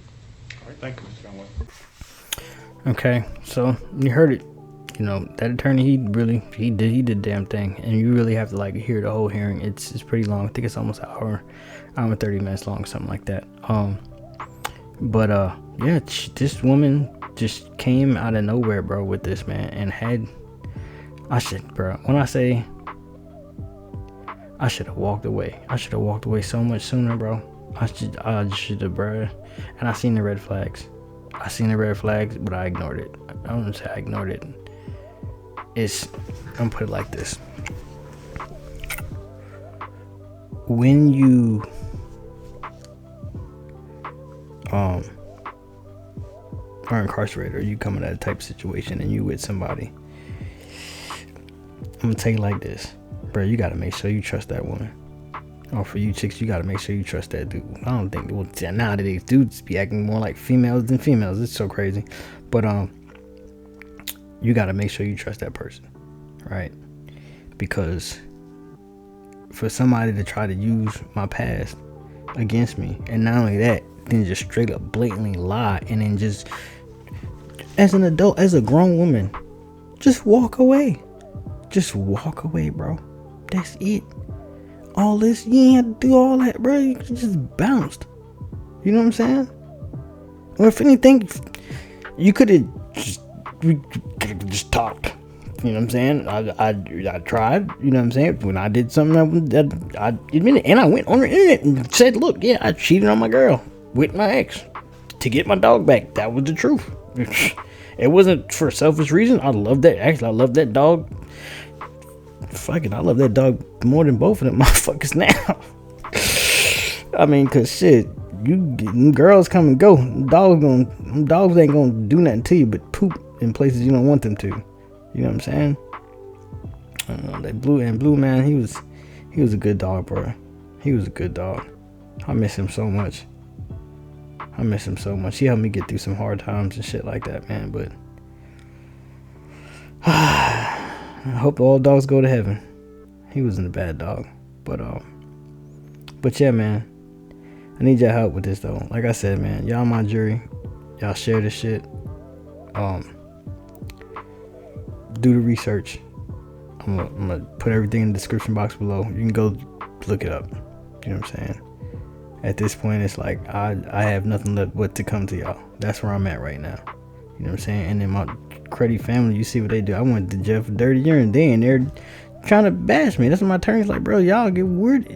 All right, thank you, Mr. Conway. Okay, so you heard it. You know, that attorney, he did the damn thing, and you really have to like hear the whole hearing. It's pretty long. I think it's almost an hour and 30 minutes long, something like that. Yeah, this woman just came out of nowhere, bro, with this, man, and when I say I should have walked away. I should have walked away so much sooner, bro. I should have, bro. And I seen the red flags. But I ignored it. I don't want to say I ignored it. I'm gonna put it like this. When you are incarcerated, or you come in that type of situation and you with somebody, I'm gonna tell you like this. Bro, you gotta make sure you trust that woman. Or for you chicks, you gotta make sure you trust that dude. I don't think, well, nowadays dudes be acting more like females than females. It's so crazy. But you gotta make sure you trust that person, right? Because for somebody to try to use my past against me, and not only that, then just straight up blatantly lie, and then just, as an adult, as a grown woman, just walk away. Just walk away, bro. That's it. All this, you ain't have to do all that, bro. You just bounced. You know what I'm saying? Or if anything, you could have just talked. You know what I'm saying? I tried. You know what I'm saying? When I did something that I admitted, and I went on the internet and said, "Look, yeah, I cheated on my girl with my ex to get my dog back." That was the truth. It wasn't for selfish reasons. I love that. Actually, I love that dog. Fucking, I love that dog more than both of them motherfuckers now. I mean, cause shit, girls come and go. Dogs ain't gonna do nothing to you but poop in places you don't want them to. You know what I'm saying? I don't know, that blue man, he was a good dog, bro. He was a good dog. I miss him so much. He helped me get through some hard times and shit like that, man. But I hope all dogs go to heaven. He wasn't a bad dog. But yeah, man. I need your help with this though. Like I said, man, y'all my jury. Y'all share this shit. Do the research. I'm gonna put everything in the description box below. You can go look it up. You know what I'm saying? At this point, it's like I have nothing left but to come to y'all. That's where I'm at right now. You know what I'm saying? And then my cruddy family, you see what they do. I went to jail for dirty urine. They and they're trying to bash me. That's what my attorney's like, bro, y'all get weird.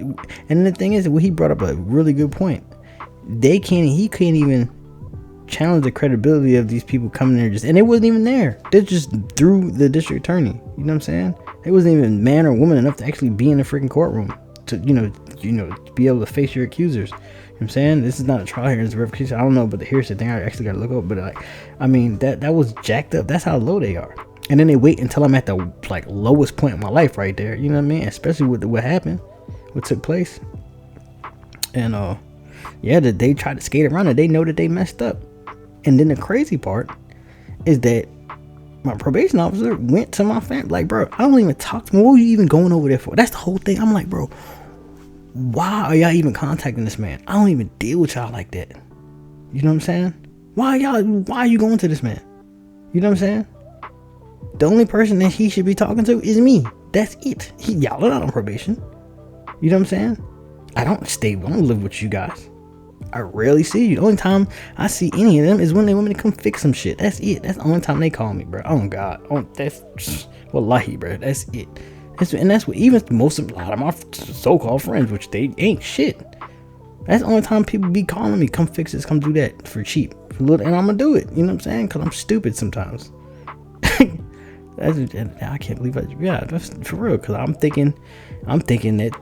And the thing is, he brought up a really good point. He can't even challenge the credibility of these people coming there and it wasn't even there. They're just through the district attorney. You know what I'm saying? It wasn't even man or woman enough to actually be in the freaking courtroom to, you know, be able to face your accusers. You know what I'm saying? This is not a trial here, it's a verification. I don't know, but here's the thing, I actually gotta look up, but like, I mean, that was jacked up. That's how low they are. And then they wait until I'm at the like lowest point in my life right there. You know what I mean? Especially with what happened, what took place. And yeah, that they tried to skate around it. They know that they messed up. And then the crazy part is that my probation officer went to my family. Like, bro, I don't even talk to him. What are you even going over there for? That's the whole thing. I'm like, bro, why are y'all even contacting this man? I don't even deal with y'all like that. You know what I'm saying? Why are you going to this man? You know what I'm saying? The only person that he should be talking to is me. That's it. Y'all are not on probation. You know what I'm saying? I don't live with you guys. I rarely see you. The only time I see any of them is when they want me to come fix some shit. That's it. That's the only time they call me, bro. Oh God. That's wallahi, bro. That's it. And that's what even a lot of my so-called friends, which they ain't shit. That's the only time people be calling me, come fix this, come do that for cheap. And I'm gonna do it. You know what I'm saying? Cause I'm stupid sometimes. I can't believe that's for real. Cause I'm thinking that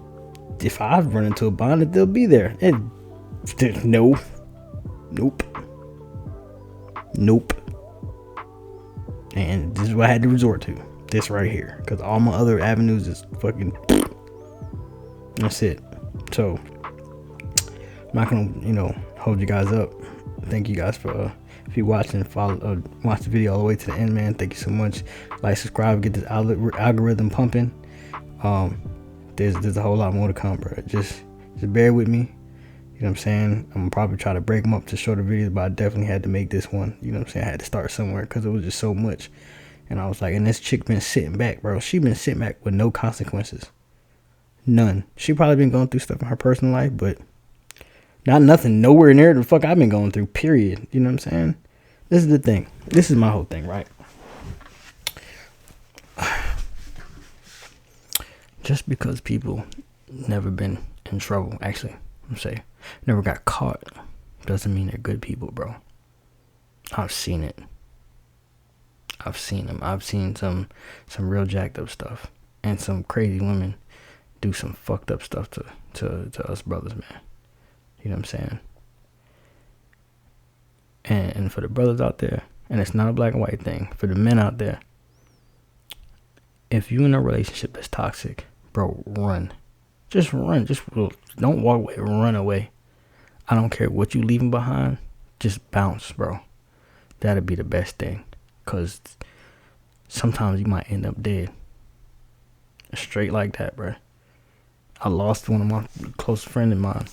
if I run into a bond, they'll be there. No. Nope. And this is what I had to resort to. This right here. Because all my other avenues is fucking... That's it. So, I'm not gonna, hold you guys up. Thank you guys for... if you watch the video all the way to the end, man, thank you so much. Like, subscribe, get this algorithm pumping. There's a whole lot more to come, bro. Just bear with me. You know what I'm saying? I'm gonna probably try to break them up to shorter videos, but I definitely had to make this one. You know what I'm saying? I had to start somewhere because it was just so much. And I was like, and this chick been sitting back, bro. She been sitting back with no consequences. None. She probably been going through stuff in her personal life, but nothing nowhere near the fuck I've been going through, period. You know what I'm saying? This is the thing. This is my whole thing, right? Just because people never been in trouble, actually, I'm saying, never got caught, doesn't mean they're good people, bro. I've seen it. I've seen them. I've seen some real jacked up stuff, and some crazy women do some fucked up stuff to us brothers, man. You know what I'm saying? And for the brothers out there, and it's not a black and white thing, for the men out there, if you in a relationship that's toxic, bro, run. Just run. Just don't walk away. Run away. I don't care what you leaving behind. Just bounce, bro. That'd be the best thing. Because sometimes you might end up dead. Straight like that, bro. I lost one of my close friends of mine.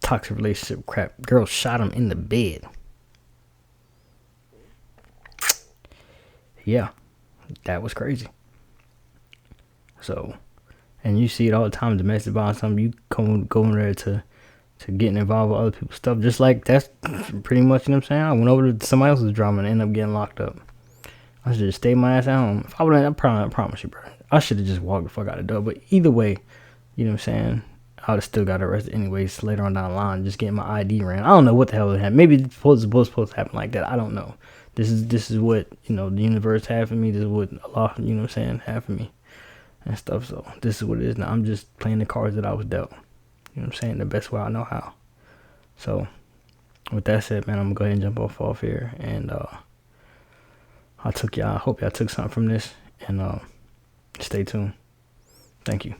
Toxic relationship crap. Girl shot him in the bed. Yeah. That was crazy. So, and you see it all the time, domestic violence, something you go in there to getting involved with other people's stuff. Just like that's pretty much, you know what I'm saying? I went over to somebody else's drama and ended up getting locked up. I should have stayed my ass at home. If I would have, I promise you, bro. I should have just walked the fuck out the door. But either way, you know what I'm saying? I would have still got arrested anyways later on down the line, just getting my ID ran. I don't know what the hell would happen. Maybe it's supposed to happen like that. I don't know. This is what, the universe had for me. This is what Allah, you know what I'm saying, had for me and stuff. So this is what it is now. I'm just playing the cards that I was dealt. You know what I'm saying? The best way I know how. So with that said, man, I'm gonna go ahead and jump off here. And I hope y'all took something from this. And stay tuned. Thank you.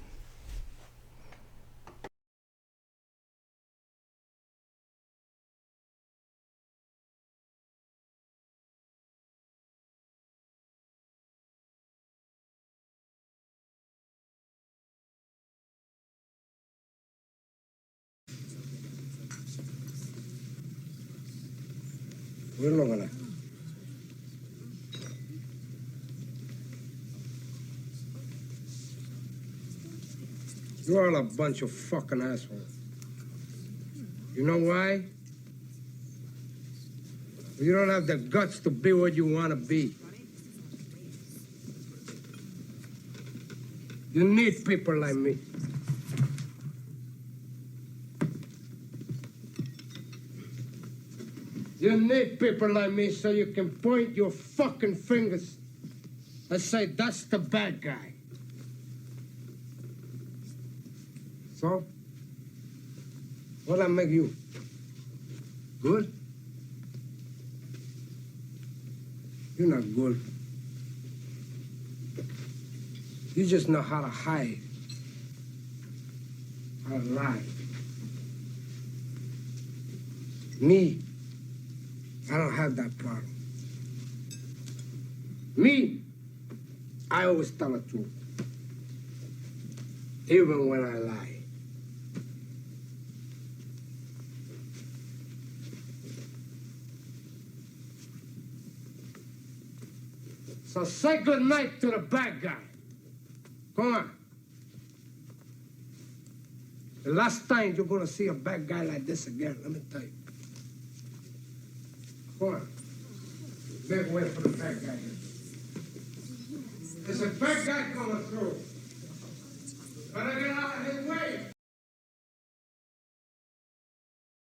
You're all a bunch of fucking assholes. You know why? You don't have the guts to be what you want to be. You need people like me. You need people like me so you can point your fucking fingers and say, that's the bad guy. So, what'll I make you? Good? You're not good. You just know how to hide, how to lie. Me, I don't have that problem. Me, I always tell the truth, even when I lie. So say good night to the bad guy. Come on. The last time you're gonna see a bad guy like this again, let me tell you. Come on. Make way for the bad guy here. There's a bad guy coming through. Better get out.